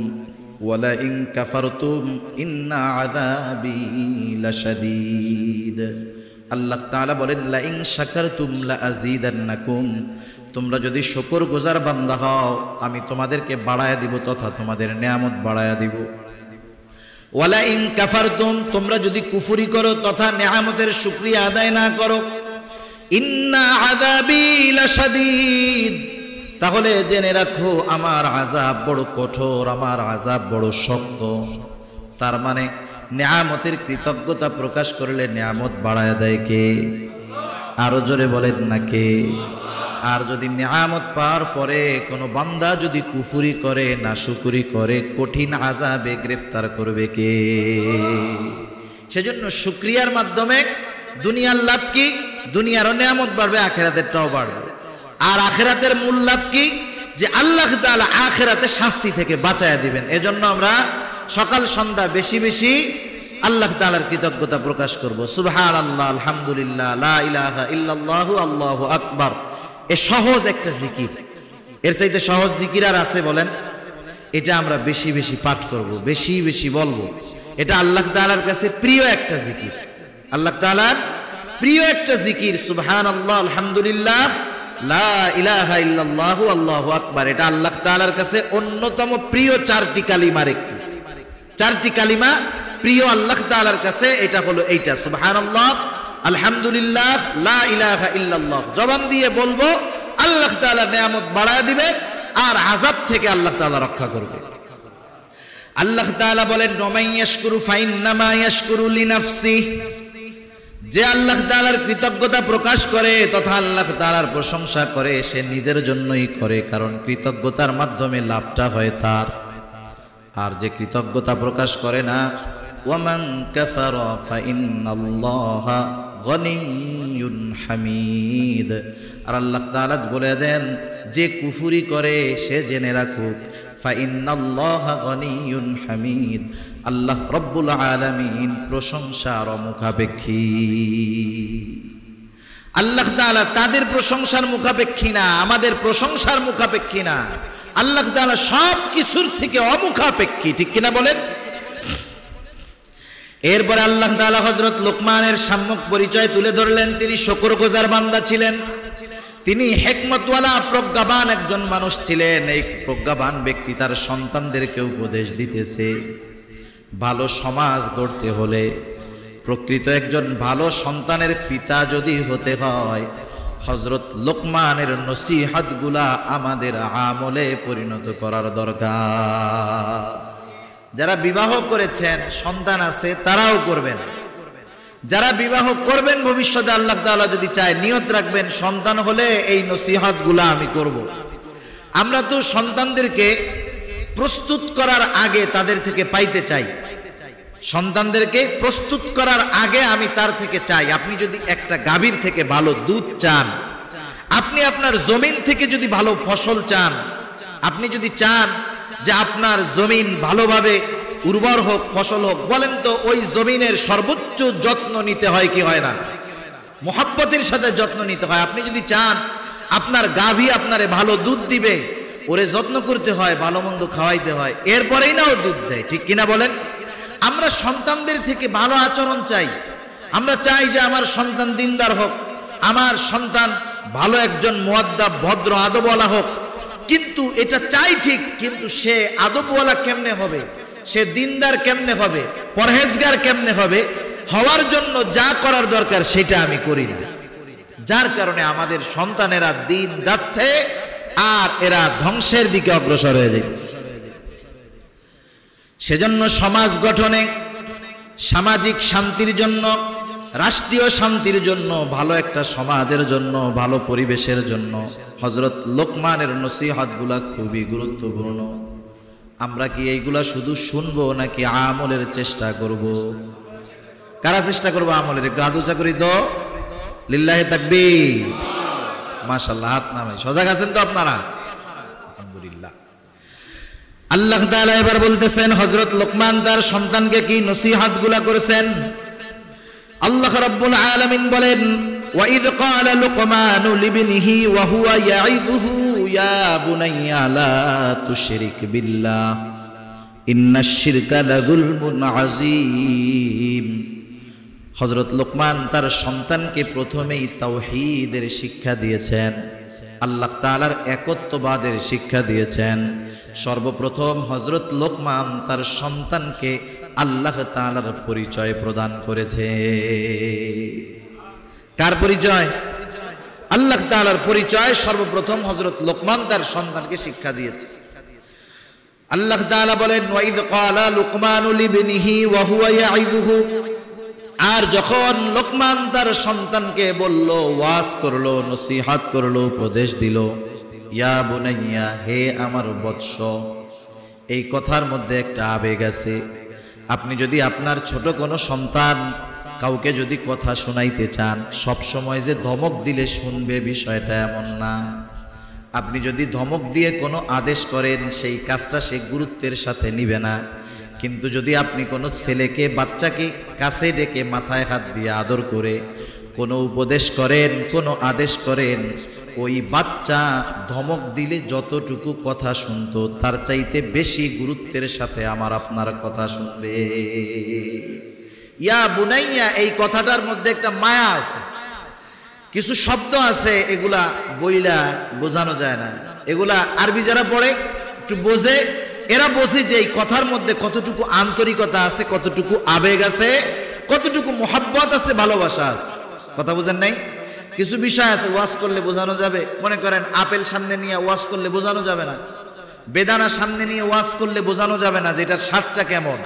ওয়া লাইন কাফারতুম ইন্না আযাবি লাশাদীদ। আল্লাহ তাআলা বলেন লাইন শাকারতুম লাআযীদান্নাকুম, তোমরা যদি শুকরগুজার বান্দা হও আমি তোমাদেরকে বাড়ায়া দিব তথা তোমাদের নিয়ামত বাড়ায়া দিব। ওয়া লাইন কাফারতুম, তোমরা যদি কুফরি করো তথা নিয়ামতের শুকরিয়া আদায় না করো, ইন্না আযাবি লাশাদীদ, তাহলে জেনে রাখো আমার আযাব বড় কঠোর, আমার আযাব বড় শক্ত। তার মানে নিয়ামতের কৃতজ্ঞতা প্রকাশ করলে নিয়ামত বাড়ায় দেয় কে? আরো জোরে বলেন না কে? আর যদি নিয়ামত পাওয়ার পরে কোনো বান্দা যদি কুফরি করে, নাশুকরি করে, কঠিন আযাবে গ্রেফতার করবে কে? সেজন্য শুকরিয়ার মাধ্যমে দুনিয়ার লাভ কি? দুনিয়ারও নিয়ামত বাড়বে, আখিরাতেরটাও বাড়বে। আর আখিরাতের মূল লাভ কি? যে আল্লাহ তাআলা আখিরাতে শাস্তি থেকে বাঁচায়া দিবেন। এজন্য আমরা সকাল সন্ধ্যা বেশি বেশি আল্লাহ তাআলার কৃতজ্ঞতা প্রকাশ করব। সুবহানাল্লাহ, আলহামদুলিল্লাহ, লা ইলাহা ইল্লাল্লাহু, আল্লাহু আকবার। এ সহজ একটা জিকির, এর চাইতে সহজ জিকির আর আছে বলেন? এটা আমরা বেশি বেশি পাঠ করব, বেশি বেশি বলবো। এটা আল্লাহ তাআলার কাছে প্রিয় একটা জিকির, আল্লাহ তাআলার প্রিয় একটা জিকির। সুবহানাল্লাহ, আলহামদুলিল্লাহ, লা ইলাহা ইল্লাল্লাহু, আল্লাহু আকবার। এটা আল্লাহ তাআলার কাছে অন্যতম প্রিয় চারটি কালিমার একটি। চারটি কালিমা প্রিয় আল্লাহ তাআলার কাছে, এটা হলো এইটা, সুবহানাল্লাহ, আলহামদুলিল্লাহ, লা ইলাহা ইল্লাল্লাহ। জবান দিয়ে বলবো, আল্লাহ তাআলা নিয়ামত বাড়ায় দিবে আর আযাব থেকে আল্লাহ তাআলা রক্ষা করবে। আল্লাহ তাআলা বলেন ওমান ইয়াশকুরু ফাইন্নামা ইয়াশকুরু লিনাফসিহি, যে আল্লাহ তাআলার কৃতজ্ঞতা প্রকাশ করে তথা আল্লাহ তাআলার প্রশংসা করে সে নিজের জন্যই করে, কারণ কৃতজ্ঞতার মাধ্যমে লাভটা হয় তার। আর যে কৃতজ্ঞতা প্রকাশ করে না, ওয়ামান কাফারা ফাইন্নাল্লাহা গনিয়্যুন হামিদ, আর আল্লাহ তাআলা বলে দেন যে কুফরি করে সে জেনে রাখুক ফাইন্নাল্লাহা গনিয়্যুন হামিদ, আল্লাহ রব্বুল আলামিন প্রশংসার মুখাপেক্ষী। আল্লাহ তাআলা তাদের প্রশংসার মুখাপেক্ষী না, আমাদের প্রশংসার মুখাপেক্ষী না। আল্লাহ তাআলা সব কিছুর থেকে অমুখাপেক্ষী, ঠিক কিনা বলেন? এরপরে আল্লাহ তাআলা হযরত লোকমানের সম্মুখ পরিচয় তুলে ধরলেন। তিনি শুকরগুজার বান্দা ছিলেন, তিনি হিকমতওয়ালা প্রজ্ঞাবান একজন মানুষ ছিলেন। এই প্রজ্ঞাবান ব্যক্তি তার সন্তানদেরকে উপদেশ দিতেছে, ভালো সমাজ গড়তে হলে, প্রকৃত একজন ভালো সন্তানের পিতা যদি হতে হয়, হযরত লোকমানের নসিহতগুলা আমাদের আমলে পরিণত করার দরকার। যারা বিবাহ করেছেন, সন্তান আছে, তারাও করবেন। যারা বিবাহ করবেন ভবিষ্যতে আল্লাহ তাআলা যদি চায়, নিয়ত রাখবেন সন্তান হলে এই নসিহতগুলা আমি করব। আমরা তো সন্তানদেরকে প্রস্তুত করার আগে তাদের থেকে পাইতে চাই, সন্তানদেরকে প্রস্তুত করার আগে আমি তার থেকে চাই। আপনি যদি একটা গাভীর থেকে ভালো দুধ চান, আপনি আপনার জমিন থেকে যদি ভালো ফসল চান, আপনি যদি চান যে আপনার জমিন ভালোভাবে উর্বর হোক, ফসল হোক, বলেন তো ওই জমিনের সর্বোচ্চ যত্ন নিতে হয় কি হয় না? মোহাব্বতের সাথে যত্ন নিতে হয়। আপনি যদি চান আপনার গাভী আপনারে ভালো দুধ দিবে, ওরে যত্ন করতে হয়, ভালো মন্দ খাওয়াইতে হয়, এরপরেই না ও দুধ দেয়, ঠিক কিনা বলেন? আমরা সন্তানদের থেকে ভালো আচরণ চাই। আমরা চাই যে আমার সন্তান দিনদার হোক, আমার সন্তান ভালো একজন মুআদ্দাব ভদ্র আদবওয়ালা হোক। কিন্তু এটা চাই ঠিক, কিন্তু সে আদবওয়ালা কেমনে হবে, সে দিনদার কেমনে হবে, পরহেজগার কেমনে হবে, হওয়ার জন্য যা করার দরকার সেটা আমি করি না। যার কারণে আমাদের সন্তানেরা দিন যাচ্ছে আর এরা ধ্বংসের দিকে অগ্রসর হয়ে যাচ্ছে। সেজন্য সমাজ গঠনে, সামাজিক শান্তির জন্য, রাষ্ট্রীয় শান্তির জন্য, ভালো একটা সমাজের জন্য, ভালো পরিবেশের জন্য হযরত লোকমানের নসিহতগুলা খুবই গুরুত্বপূর্ণ। আমরা কি এইগুলা শুধু শুনবো নাকি আমলের চেষ্টা করব? কারা চেষ্টা করবো আমলের? একটু হাত উঁচা করি তো, লিল্লাহি তাকবীর, মাশাআল্লাহ। হাত নামাই, সজাগ আছেন তো আপনারা? আলহামদুলিল্লাহ। আল্লাহ তাআলা এবার বলতেছেন হযরত লোকমান তার সন্তানকে কি নসিহতগুলা করেছেন। আল্লাহ রাব্বুল আলামিন বলেন وَإِذْ قَالَ لُقْمَانُ لِابْنِهِ وَهُوَ يَعِظُهُ يَا بُنَيَّ لَا تُشْرِكْ بِاللَّهِ إِنَّ الشِّرْكَ لَظُلْمٌ عَظِيمٌ। হযরত লোকমান তার সন্তানকে প্রথমেই তাওহীদের শিক্ষা দিয়েছেন, আল্লাহ তাআলার একত্ববাদের শিক্ষা দিয়েছেন। সর্বপ্রথম হযরত লোকমান তার সন্তানকে আল্লাহ তাআলার পরিচয় প্রদান করেছে। কার পরিচয়? আল্লাহ তাআলার পরিচয় সর্বপ্রথম হযরত লোকমান তার সন্তানকে শিক্ষা দিয়েছে। আল্লাহ তাআলা বলেন, ওয়াইদ ক্বালা লুকমানু লিবনিহি ওয়া হুয়া ইয়াইযুহু, আর যখন লোকমান তার সন্তানকে বলল, ওয়াজ করলো, নসিহত করলো, উপদেশ দিল, ইয়া বুনাইয়া, হে আমার বৎস। এই কথার মধ্যে একটা আবেগ আছে। আপনি যদি আপনার ছোট কোনো সন্তান কাউকে যদি কথা শোনাইতে চান, সব সময় যে ধমক দিলে শুনবে বিষয়টা এমন না। আপনি যদি ধমক দিয়ে কোনো আদেশ করেন, সেই কাজটা সে গুরুত্বের সাথে নিবে না। কিন্তু যদি আপনি কোনো ছেলেকে, বাচ্চাকে কাছে ডেকে মাথায় হাত দিয়ে আদর করে কোনো উপদেশ করেন, কোনো আদেশ করেন, ওই বাচ্চা ধমক দিলে যতটুকু কথা শুনতো তার চাইতে বেশি গুরুত্বের সাথে আমার আপনার কথা শুনবে। ইয়া বুনাইয়া, এই কথাটার মধ্যে একটা মায়া আছে। কিছু শব্দ আছে এগুলা বইলা বোঝানো যায় না। এগুলা আরবি যারা পড়ে একটু বোঝে, এরা বোঝে যে এই কথার মধ্যে কতটুকু আন্তরিকতা আছে, কতটুকু আবেগ আছে, কতটুকু মোহাব্বত আছে, ভালোবাসা আছে। কথা বোঝেন নাই? কিছু বিষয় আছে ওয়াজ করলে বোঝানো যাবে। মনে করেন আপেল সামনে নিয়ে ওয়াজ করলে বোঝানো যাবে না, বেদানা সামনে নিয়ে ওয়াজ করলে বোঝানো যাবে না যে এটার স্বাদটা কেমন।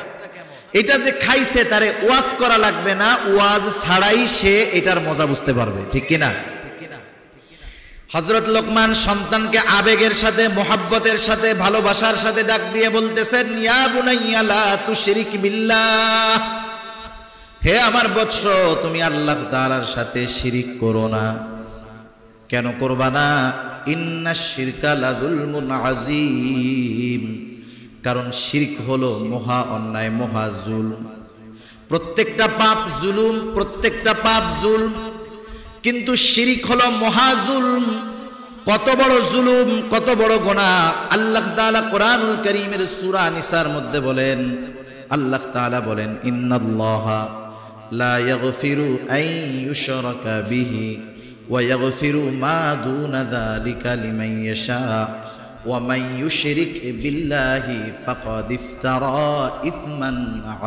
এটা যে খাইছে তারে ওয়াজ করা লাগবে না, ওয়াজ ছাড়াই সে এটার মজা বুঝতে পারবে, ঠিক কিনা? হযরত লোকমান সন্তানকে আবেগের সাথে, মোহাব্বতের সাথে, ভালোবাসার সাথে ডাক দিয়ে বলতেছেন, ইয়া বুনাইয়া লা তুশরিক বিল্লাহ, হে আমার বৎস, তুমি আল্লাহ তাআলার সাথে শিরিক করো না। কেন করবা না? ইন্নাশ শিরকা লাযুলমুন আযীম, কারণ শিরক হলো মহা অন্যায়, মহা জুলম। প্রত্যেকটা পাপ জুলুম, প্রত্যেকটা পাপ জুলম, কিন্তু শিরক হলো মহা জুলম। কত বড় জুলুম, কত বড় গুনাহ! আল্লাহ তাআলা কোরআনুল কারীমের সূরা নিসার মধ্যে বলেন, আল্লাহ তাআলা বলেন, ইন্নাল্লাহা লা ইয়াগফিরু আন ইউশরাকা বিহি ওয়া ইয়াগফিরু মা দুনা যালিকা লিমান ইয়াশা ওয়া মান ইউশরিক বিল্লাহি ফাকাদ ইফতারা ইসমান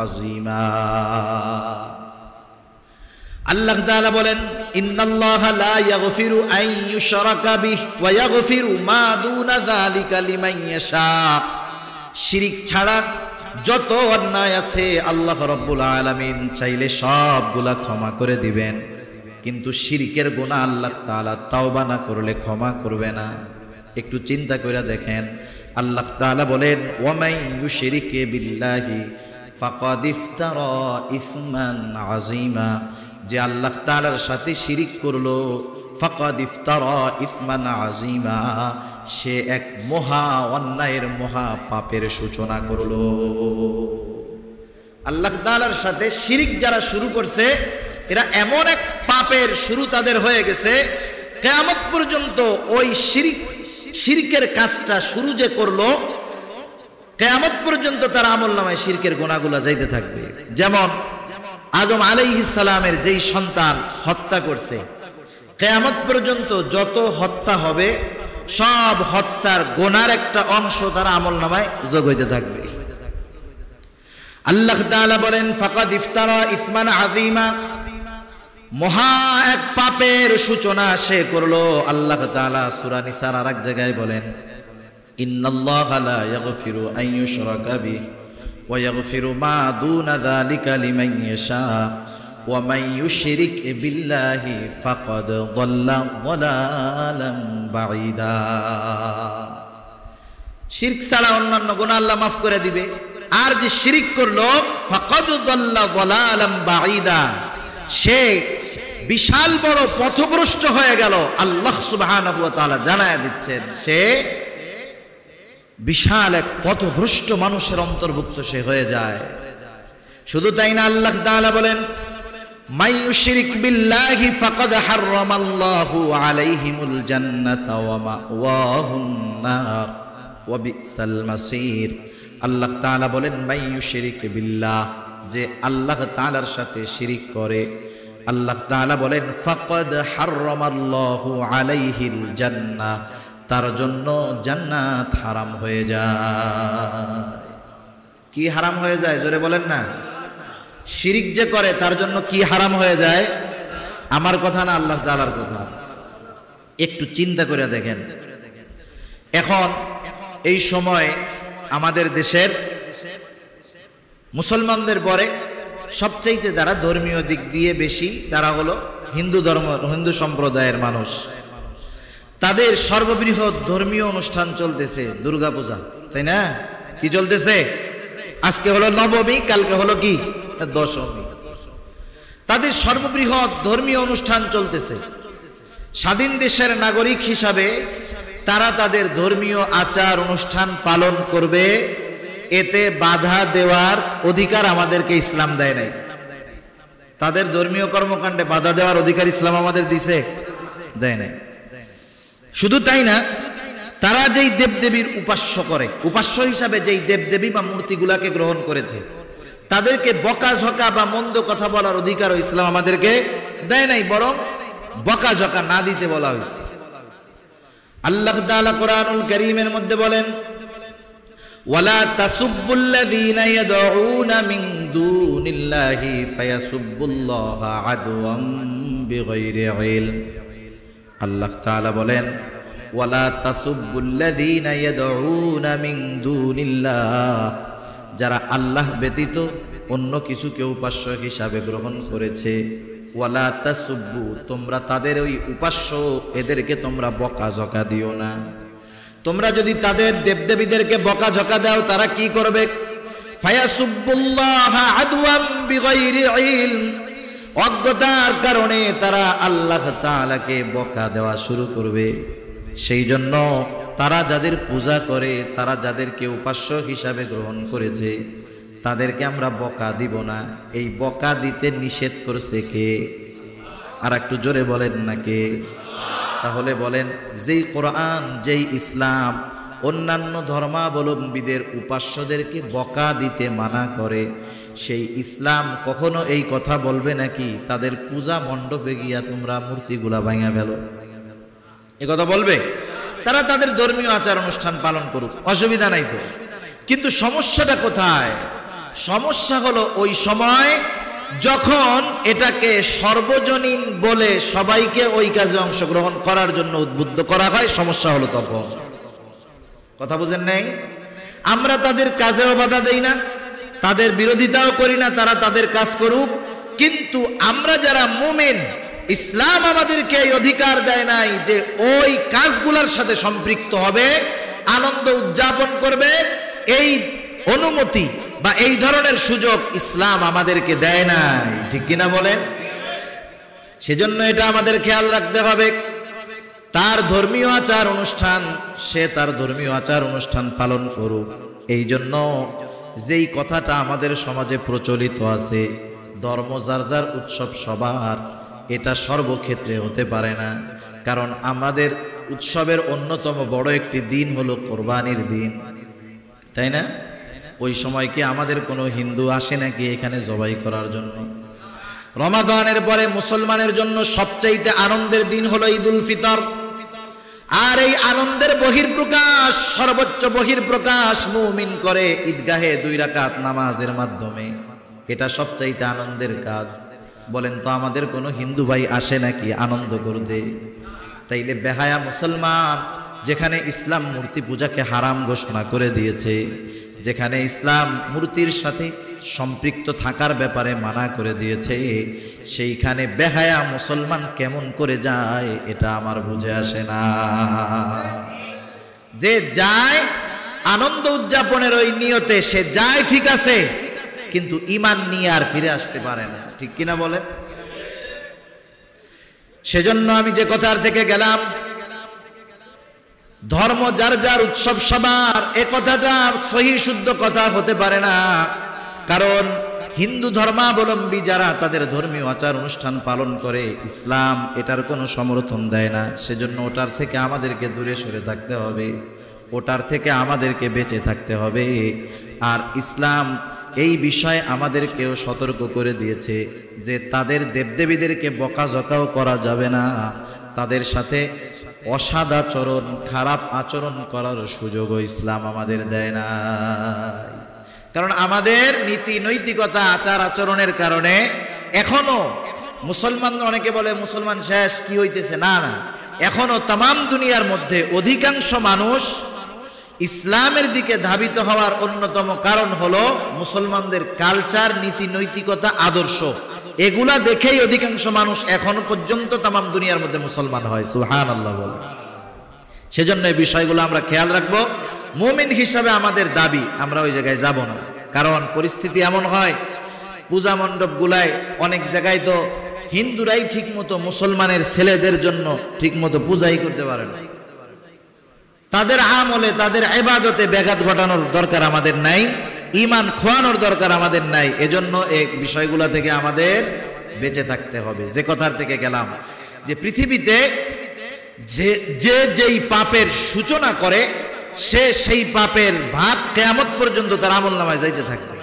আযীমা। আল্লাহ তাআলা বলেন, ইন্নাল্লাহা লা ইয়াগফিরু আন ইউশরাকা বিহি ওয়া ইয়াগফিরু মা দুনা যালিকা লিমান ইয়াশা। শিরিক ছাড়া যত অন্যায় আছে আল্লাহ রাব্বুল আলামিন চাইলে সবগুলা ক্ষমা করে দিবেন, কিন্তু শিরকের গুনাহ আল্লাহ তাআলা তাওবা না করলে ক্ষমা করবে না। একটু চিন্তা করে দেখেন, আল্লাহ তাআলা বলেন, ওয়া মান ইউশরিক বিল্লাহি ফাকাদ ইফতারা ইসমান আযীমা, যে আল্লাহ তাআলার সাথে শিরিক করলো, ফাকাদ ইফতারা ইসমান আযীমা, সে এক মহা অন্যায়ের, মহা পাপের সূচনা করলো। আল্লাহ তাআলার সাথে শিরিক যারা শুরু করছে, এরা এমন এক পাপের শুরু তাদের হয়ে গেছে, কিয়ামত পর্যন্ত ওই শিরকের কাজটা শুরু যে করলো, কিয়ামত পর্যন্ত তার আমলনামায় শিরকের গুনাহগুলো যাইতে থাকবে। যেমন আদম আলাইহিস সালামের যেই সন্তান হত্যা করছে, কিয়ামত পর্যন্ত যত হত্যা হবে সব হত্যার গুনার একটা অংশ তার আমলনামায় যোগ হইতে থাকবে। আল্লাহ তাআলা বলেন, ফাকাদ ইফতারা ইসমান আযীমা, মহা এক পাপের সূচনা সে করলো। আল্লাহ তাআলা সূরা নিসার আরেক জায়গায় বলেন, ইন্নাল্লাহা লা ইয়াগফিরু আন ইউশরাকা বিহি ওয়া ইয়াগফিরু মা দুনা যালিকা লিমান ইয়াশা ওয়া মান ইউশরিক বিল্লাহি ফাকাদ যাল্লা যালালাম বাঈদা। শিরক ছাড়া অন্যান্য গুনাহ আল্লাহ মাফ করে দিবে, আর যে শিরক করলো ফাকাদ যাল্লা যালালাম বাঈদা, সে বিশাল বড় পথভ্রষ্ট হয়ে গেল। আল্লাহ সুবহানাহু ওয়া তাআলা জানায়া দিচ্ছেন, সে বিশাল এক পথভ্রষ্ট মানুষের অন্তর্ভুক্ত সে হয়ে যায়। শুধু তাই না, আল্লাহ তাআলা বলেন, মান ইউশরিক বিল্লাহি ফাকাদ হাররামাল্লাহু আলাইহিমুল জান্নাতা ওয়া মাওয়াহুন নার ওয়া বিসাল মাসির। আল্লাহ তাআলা বলেন মান ইউশরিক বিল্লাহ, যে আল্লাহ তাআলার সাথে শিরিক করে, আল্লাহ তাআলা বলেন ফাকাদ হাররামাল্লাহু আলাইহিল জান্নাহ, তার জন্য জান্নাত হারাম হয়ে যায়। কি হারাম হয়ে যায় জোরে বলেন না? শিরিক যে করে তার জন্য কি হারাম হয়ে যায়? আমার কথা না, আল্লাহ তাআলার কথা। একটু চিন্তা করে দেখেন, এখন এই সময় আমাদের দেশের মুসলমানদের পরে সবচাইতে যারা ধর্মীয় দিক দিয়ে বেশি, তারা হলো হিন্দু সম্প্রদায়ের মানুষ। তাদের সর্ববৃহৎ ধর্মীয় অনুষ্ঠান চলতেছে দুর্গাপূজা, তাই না? কি চলতেছে? আজকে হলো নবমী, কালকে হলো কি দশমী। তাদের সর্ববৃহৎ ধর্মীয় অনুষ্ঠান চলতেছে। স্বাধীন দেশের নাগরিক হিসাবে তারা তাদের ধর্মীয় আচার অনুষ্ঠান পালন করবে, এতে বাধা দেওয়ার অধিকার আমাদেরকে ইসলাম দেয় নাই। তাদের ধর্মীয় কর্মকাণ্ডে বাধা দেওয়ার অধিকার ইসলাম আমাদের দিছে? দেয় নাই। শুধু তাই না, তারা যেই দেবদেবীর উপাস্য করে, উপাস্য হিসাবে যেই দেবদেবী বা মূর্তিগুলাকে গ্রহণ করেছে, তাদেরকে বকাঝকা বা মন্দ কথা বলার অধিকারও ইসলাম আমাদেরকে দেয় নাই, বরং বকাঝকা না দিতে বলা হয়েছে। আল্লাহ তাআলা কোরআনুল কারীমের মধ্যে বলেন ওয়ালা তাসুব্বুল্লাযীনা ইয়াদউনা মিন দুনিল্লাহি ফায়াসুব্বুল্লাহা আদওয়াম বিগাইরি ইলম। আল্লাহ তাআলা বলেন ওয়ালা তাসুব্বুল্লাযীনা ইয়াদউনা মিন দুনিল্লাহ, যারা আল্লাহ ব্যতীত অন্য কিছুকে উপাস্য হিসাবে গ্রহণ করেছে, ওয়ালা তাসুব্বু, তোমরা তাদের ওই উপাস্য এদেরকে তোমরা বকাঝকা দিও না। তোমরা যদি তাদের দেবদেবীদেরকে বকাঝকা দাও, তারা কি করবে? ফায়াসুব্বুল্লাহা আদওয়াম বিগাইরি ইলম, অজ্ঞতার কারণে তারা আল্লাহ তাআলাকে বকা দেওয়া শুরু করবে। সেই জন্য তারা যাদের পূজা করে, তারা যাদেরকে উপাস্য হিসাবে গ্রহণ করেছে, তাদেরকে আমরা বকা দিব না। এই বকা দিতে নিষেধ করছে কে? আর একটু জোরে বলেন না কে? তাহলে বলেন, যেই কোরআন, যেই ইসলাম অন্যান্য ধর্মাবলম্বীদের উপাস্যদেরকে বকা দিতে মানা করে, সেই ইসলাম কখনো এই কথা বলবে নাকি তাদের পূজা মণ্ডপে গিয়া তোমরা মূর্তিগুলা ভাঙা ফেলো? এ কথা বলবে? তারা তাদের ধর্মীয় আচার অনুষ্ঠান পালন করুক, অসুবিধা নাই তো। কিন্তু সমস্যাটা কোথায়? সমস্যা হলো ওই সময় যখন এটাকে সর্বজনীন বলে সবাইকে ওই কাজে অংশগ্রহণ করার জন্য উদ্বুদ্ধ করা হয়, সমস্যা হলো তখন। কথা বুঝেন নাই? আমরা তাদের কাজেও বাধা দেই না, তাদের বিরোধিতাও করি না, তারা তাদের কাজ করুক। কিন্তু আমরা যারা মুমিন, ইসলাম আমাদেরকে এই অধিকার দেয় নাই যে ওই কাজগুলোর সাথে সম্পৃক্ত হবে, আনন্দ উদযাপন করবে, এই অনুমতি বা এই ধরনের সুযোগ ইসলাম আমাদেরকে দেয় নাই। ঠিক কিনা বলেন? সেজন্য এটা আমাদের খেয়াল রাখতে হবে। তার ধর্মীয় আচার অনুষ্ঠান, সে তার ধর্মীয় আচার অনুষ্ঠান পালন করুক। এই জন্য যেই কথাটা আমাদের সমাজে প্রচলিত আছে, ধর্ম যার যার উৎসব সবার, এটা সর্বক্ষেত্রে হতে পারে না। কারণ আমাদের উৎসবের অন্যতম বড় একটি দিন হলো কোরবানির দিন, তাই না? ওই সময় কি আমাদের কোনো হিন্দু আসে নাকি এখানে জবাই করার জন্য? রমাদানের পরে মুসলমানের জন্য সবচাইতে আনন্দের দিন হলো ঈদুল ফিতর। আর এই আনন্দের বহির্প্রকাশ, সর্বোচ্চ বহির্প্রকাশ মুমিন করে ঈদগাহে 2 রাকাত নামাজের মাধ্যমে। এটা সবচাইতে আনন্দের কাজ। বলেন তো, আমাদের কোনো হিন্দু ভাই আসে নাকি আনন্দ করতে? তাইলে বেহায়া মুসলমান, যেখানে ইসলাম মূর্তি পূজাকে হারাম ঘোষণা করে দিয়েছে, যেখানে ইসলাম মূর্তির সাথে সম্পৃক্ত থাকার ব্যাপারে মানা করে দিয়েছে, সেইখানে বেহায়া মুসলমান কেমন করে যায় এটা আমার বুঝে আসে না। যে যায় আনন্দ উদযাপনের ওই নিয়তে, সে যায় ঠিক আছে, কিন্তু ঈমান নিয়ে আর ফিরে আসতে পারে না। ঠিক কিনা বলেন? সেজন্য আমি যে কথার থেকে গেলাম, ধর্ম যার যার, উৎসব সবার, এ কথাটা সহি শুদ্ধ কথা হতে পারে না। কারণ হিন্দু ধর্মাবলম্বী যারা তাদের ধর্মীয় আচার অনুষ্ঠান পালন করে, ইসলাম এটার কোনো সমর্থন দেয় না। সেজন্য ওটার থেকে আমাদেরকে দূরে সরে থাকতে হবে, ওটার থেকে আমাদেরকে বেঁচে থাকতে হবে। আর ইসলাম এই বিষয়ে আমাদেরকেও সতর্ক করে দিয়েছে যে তাদের দেবদেবীদেরকে বকাঝকাও করা যাবে না, তাদের সাথে অসদাচরণ, খারাপ আচরণ করার সুযোগও ইসলাম আমাদের দেয় না। কারণ আমাদের নীতি নৈতিকতা, আচার আচরণের কারণে এখনো মুসলমান, অনেকে বলে মুসলমান শেষ, কি হইতেছে, না না, এখনো তামাম দুনিয়ার মধ্যে অধিকাংশ মানুষ ইসলামের দিকে ধাবিত হওয়ার অন্যতম কারণ হলো মুসলমানদের কালচার, নীতি নৈতিকতা, আদর্শ, এগুলা দেখেই অধিকাংশ মানুষ এখনো পর্যন্ত তামাম দুনিয়ার মধ্যে মুসলমান হয়। সুবহানাল্লাহ বলে। সেজন্য এই বিষয়গুলো আমরা খেয়াল রাখবো। মুমিন হিসাবে আমাদের দাবি, আমরা ওই জায়গায় যাব না। কারণ পরিস্থিতি এমন হয়, পূজা মণ্ডপগুলায় অনেক জায়গায় তো হিন্দুরাই ঠিক মতো মুসলমানের ছেলেদের জন্য ঠিক মতো পূজাই করতে পারে না। তাদের আমলে, তাদের ইবাদতে ব্যাঘাত ঘটানোর দরকার আমাদের নাই, ঈমান খোয়ানোর দরকার আমাদের নাই। এজন্য এই বিষয়গুলো থেকে আমাদের বেঁচে থাকতে হবে। যে কথার থেকে গেলাম যে পৃথিবীতে যেই পাপের সূচনা করে সে সেই পাপের ভাগ কিয়ামত পর্যন্ত তার আমলনামায় যাইতে থাকবে।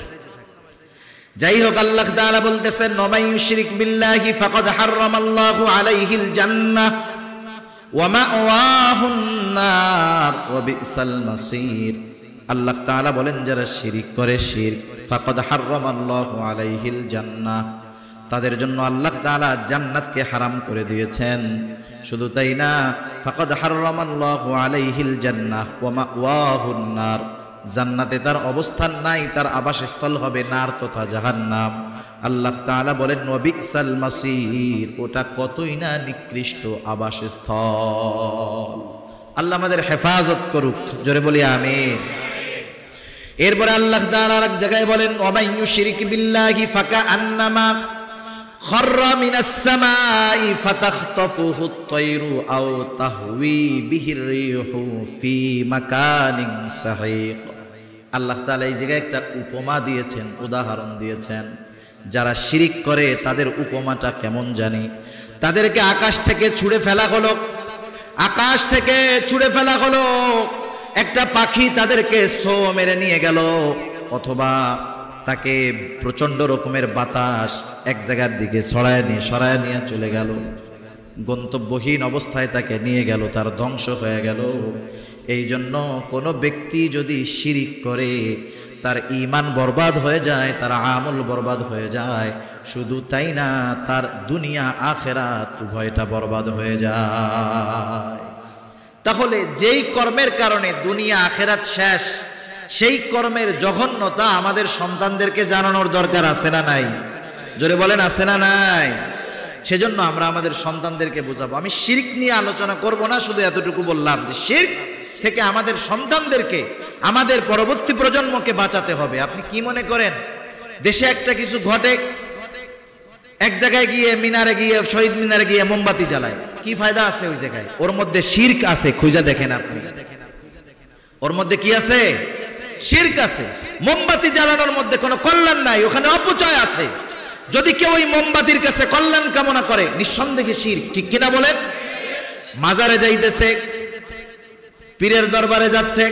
যাই হোক, আল্লাহ তাআলা বলতেছেন, ওয়ামান ইউশরিক বিল্লাহি ফাকাদ হারামাল্লাহু আলাইহিল জান্নাহ ওয়া মাওয়াহুন নার ওয়া বিসাল মাসির। আল্লাহ তাআলা বলেন, যারা শিরিক করে, শিরক, ফাকাদ হারামাল্লাহু আলাইহিল জান্নাহ, তাদের জন্য আল্লাহ তাআলা জান্নাতকে হারাম করে দিয়েছেন। শুধু তাই না, ফাকাদ হারামাল্লাহু আলাইহিল জান্নাহ ওয়া মাওয়াহুন নার, জান্নাতে তার অবস্থান নাই, তার আবাসস্থল হবে নার তথা জাহান্নাম। আল্লাহ তাআলা বলেন, ওয়া বিসাল মাসির, ওটা কতই না নিকৃষ্ট আবাসস্থল। আল্লাহ আমাদের হেফাজত করুক, জোরে বলি আমিন। এরপরে আল্লাহ তাআলা এক জায়গায় বলেন, ওয়ামান ইউশরিক বিল্লাহি ফাকাআন্নামা খাররা মিনাস সামাই ফাতাখতাফুহু আত-তায়রু আও তাহওয়ি বিহির রিহু ফি মাকানিন সাহিক। আল্লাহ তাআলা এই জায়গায় একটা উপমা দিয়েছেন, উদাহরণ দিয়েছেন। যারা শিরিক করে তাদের উপমাটা কেমন জানি। তাদেরকে আকাশ থেকে ছুঁড়ে ফেলা হলো, আকাশ থেকে ছুঁড়ে ফেলা হলো, একটা পাখি তাদেরকে ছো মেরে নিয়ে গেল, অথবা তাকে প্রচন্ড রকমের বাতাস এক জায়গার দিকে সরায় নিয়ে চলে গেল, গন্তব্যহীন অবস্থায় তাকে নিয়ে গেল, তার ধ্বংস হয়ে গেল। এই জন্য কোনো ব্যক্তি যদি শিরিক করে তার ঈমান বরবাদ হয়ে যায়, তার আমল বরবাদ হয়ে যায়। শুধু তাই না, তার দুনিয়া আখেরাত উভয়টা বরবাদ হয়ে যায়। তাহলে যেই কর্মের কারণে দুনিয়া আখেরাত শেষ, সেই কর্মের জঘন্যতা আমাদের সন্তানদেরকে জানানোর দরকার আছে না নাই? জোরে বলেন, আছে না নাই? সেজন্য আমরা আমাদের সন্তানদেরকে বোঝাবো। আমি শিরক নিয়ে আলোচনা করব না, শুধু এতটুকু বললাম যে শিরক থেকে আমাদের সন্তানদেরকে, আমাদের পরবর্তী প্রজন্মকে বাঁচাতে হবে। আপনি কি মনে করেন দেশে একটা কিছু ঘটে, এক জায়গায় গিয়ে মিনারে গিয়ে, শহীদ মিনারে গিয়ে মোমবাতি জ্বালায়, কি ফায়দা আছে ওই জায়গায়? ওর মধ্যে শিরক আছে, খুঁজে দেখেন আপনি, ওর মধ্যে কি আছে? শিরক আছে। মোমবাতি জ্বালানোর মধ্যে কোনো কল্যাণ নাই, ওখানে অপচয় আছে। যদি কেউ ওই মোমবাতির কাছে কল্যাণ কামনা করে, নিঃসন্দেহে শিরক, ঠিক কিনা বলেন? মাজারে যাইতেছে, পীরের দরবারে যাচ্ছে,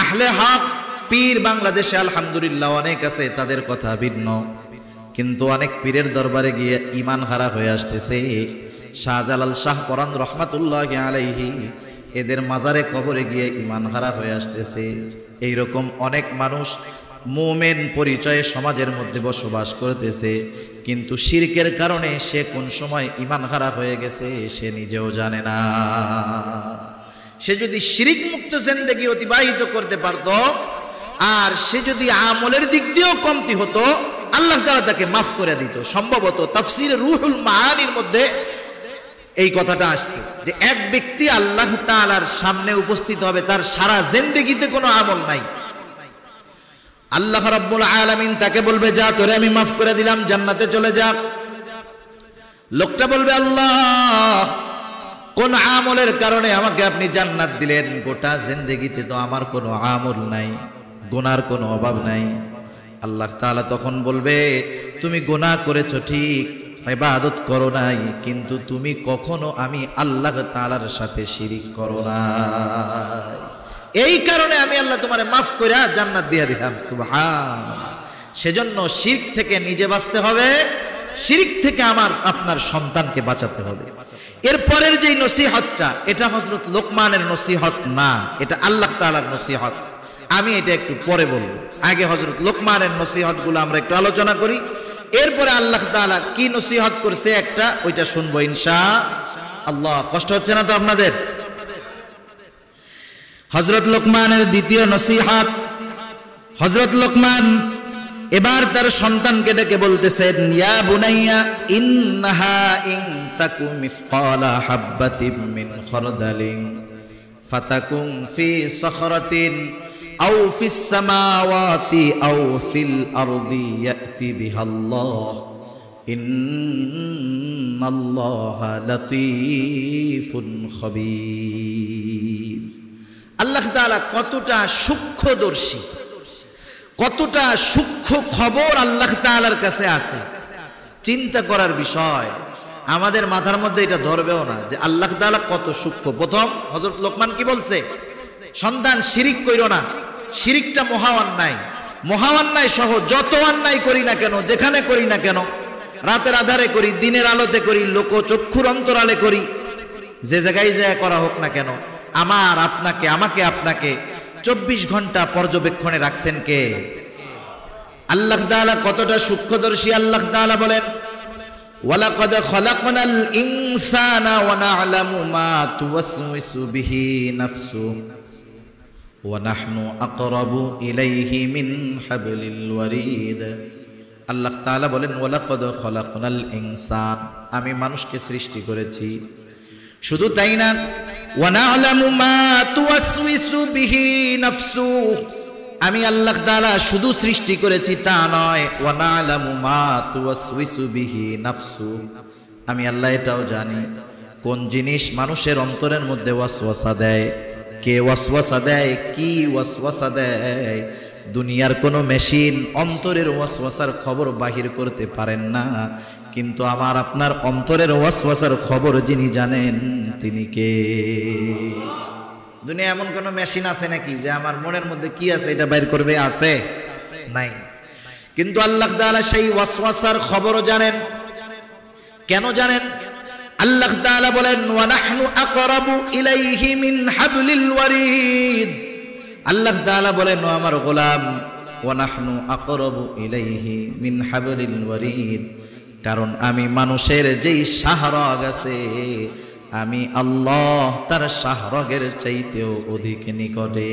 আহলে হক পীর বাংলাদেশে আলহামদুলিল্লাহ অনেক আছে, তাদের কথা ভিন্ন। কিন্তু অনেক পীরের দরবারে গিয়ে ঈমান হারা হয়ে আসতেছে। শাহজালাল শাহ পরান রহমাতুল্লাহি আলাইহি এদের মাজারে কবরে গিয়ে ঈমান হারা হয়ে আসতেছে। এইরকম অনেক মানুষ মুমিন পরিচয়ে সমাজের মধ্যে বসবাস করতেছে, কিন্তু শিরকের কারণে সে কোন সময় ঈমান হারা হয়ে গেছে সে নিজেও জানে না। সে যদি শিরক মুক্ত জিন্দেগি অতিবাহিত করতে পারত, আর সে যদি আমলের দিক দিয়েও কমতি হতো, আল্লাহ তাআলা তাকে মাফ করে দিত। সম্ভবত তাফসীরে রুহুল মাআনির মধ্যে এই কথাটা আসছে যে এক ব্যক্তি আল্লাহ তাআলার সামনে উপস্থিত হবে, তার সারা জিন্দেগিতে কোনো আমল নাই। আল্লাহ রাব্বুল আলামিন তাকে বলবে, যা তোরে আমি মাফ করে দিলাম, জান্নাতে চলে যা। লোকটা বলবে, আল্লাহ কোন আমলের কারণে আমাকে আপনি জান্নাত দিলেন? গোটা জিন্দেগিতে তো আমার কোনো আমল নাই, গুনার কোনো অভাব নাই। আল্লাহ তাআলা তখন বলবে, তুমি গুনাহ করেছো ঠিক, ইবাদত করো নাই, কিন্তু তুমি কখনো আমি আল্লাহ তাআলার সাথে শিরিক করো নাই, এই কারণে আমি আল্লাহ তোমারে মাফ করে জান্নাত দিয়ে দিলাম। সুবহানাল্লাহ। সেজন্য শিরক থেকে নিজে বাঁচতে হবে, শিরক থেকে আপনার সন্তানকে বাঁচাতে হবে। এরপরের যেই নসিহতটা, এটা হযরত লোকমানের নসিহত না, এটা আল্লাহ তাআলার নসিহত। আমি এটা একটু পরে বলবো, আগে হযরত লোকমানের নসিহতগুলো আমরা একটু আলোচনা করি, এরপরে আল্লাহ তাআলা কি নসিহত করছে একটা ওইটা শুনবো ইনশাআল্লাহ। কষ্ট হচ্ছে না তো আপনাদের? হযরত লোকমানের দ্বিতীয় নসিহত। হযরত লোকমান এবার তার সন্তানকে ডেকে বলতেছেন, ইয়া বুনাইয়া ইন্নাহা ইন তাকু মিসকালা হাববাতিন মিন খারদালিন ফাতাকুম ফি সখরাতিন আও ফিস সামাওয়াতি আও ফিল আরদি ইয়াতি বিহাল্লাহ ইন্নাল্লাহা লাতীফুন খাবীর। আল্লাহ তাআলা কতটা সূক্ষ্মদর্শী, কতটা সূক্ষ্ম খবর আল্লাহ তাআলার কাছে আছে, চিন্তা করার বিষয়। আমাদের মাথার মধ্যে এটা ধরবেও না যে আল্লাহ তাআলা কত সূক্ষ্ম। প্রথম হযরত লোকমান কি বলছে? সন্তান শিরিক কইরো না, শিরিকটা মহা অন্যায়, মহা অন্যায় সহ যত অন্যায় করি না কেন, যেখানে করি না কেন, রাতের আধারে করি, দিনের আলোতে করি, লোক চক্ষুর অন্তরালে করি, যে জায়গায় যায় করা হোক না কেন, আমাকে আপনাকে 24 ঘন্টা পর্যবেক্ষণে রাখছেন কে? আল্লাহ তাআলা কতটা সূক্ষ্মদর্শী। আল্লাহ তাআলা বলেন, ওয়ালাকাদ খলাকনাল ইনসানা ওয়া না'লামু মা তুওয়াসওয়িসু বিহি নাফসুহু ওয়া নাহনু আকরাবু ইলাইহি মিন হাবলিল ওয়ারিদ। আল্লাহ তাআলা বলেন, ওয়ালাকাদ খলাকনাল ইনসান, আমি মানুষকে সৃষ্টি করেছি। শুধু তাই না, ওয়া না'লামু মা তুওয়াসওয়িসু বিহি নাফসুহু, আমি আল্লাহ তাআলা শুধু সৃষ্টি করেছি তা নয়, ওয়া না'লামু মা তুওয়াসওয়িসু বিহি নাফসুহু, আমি আল্লাহ এটাও জানি কোন জিনিস মানুষের অন্তরের মধ্যে ওয়াসওয়াসা দেয়, কে ওয়াসওয়াসা দেয়, কি ওয়াসওয়াসা দেয়। দুনিয়ার কোনো মেশিন অন্তরের ওয়াসওয়াসার খবর বাহির করতে পারেন না, কিন্তু আমার আপনার অন্তরের ওয়াসওয়াসার খবর যিনি জানেন তিনি কে? দুনিয়া এমন কোন মেশিন আছে নাকি যে আমার মনের মধ্যে কি আছে এটা বাইর করবে? আছে? নাই। কিন্তু আল্লাহ তাআলা সেই ওয়াসওয়াসার খবরও জানেন। কেন জানেন? আল্লাহ তাআলা বলেন, ওয়া নাহনু আকরাবু ইলাইহি মিন হাবলিল ওয়ারিদ। আল্লাহ তাআলা বলেন, ও আমার গোলাম, ওয়া নাহনু আকরাবু ইলাইহি মিন হাবলিল ওয়ারিদ, কারণ আমি মানুষের যেই শাহরগ আছে, আমি আল্লাহ তার শাহরগের চাইতেও অধিক নিকটে।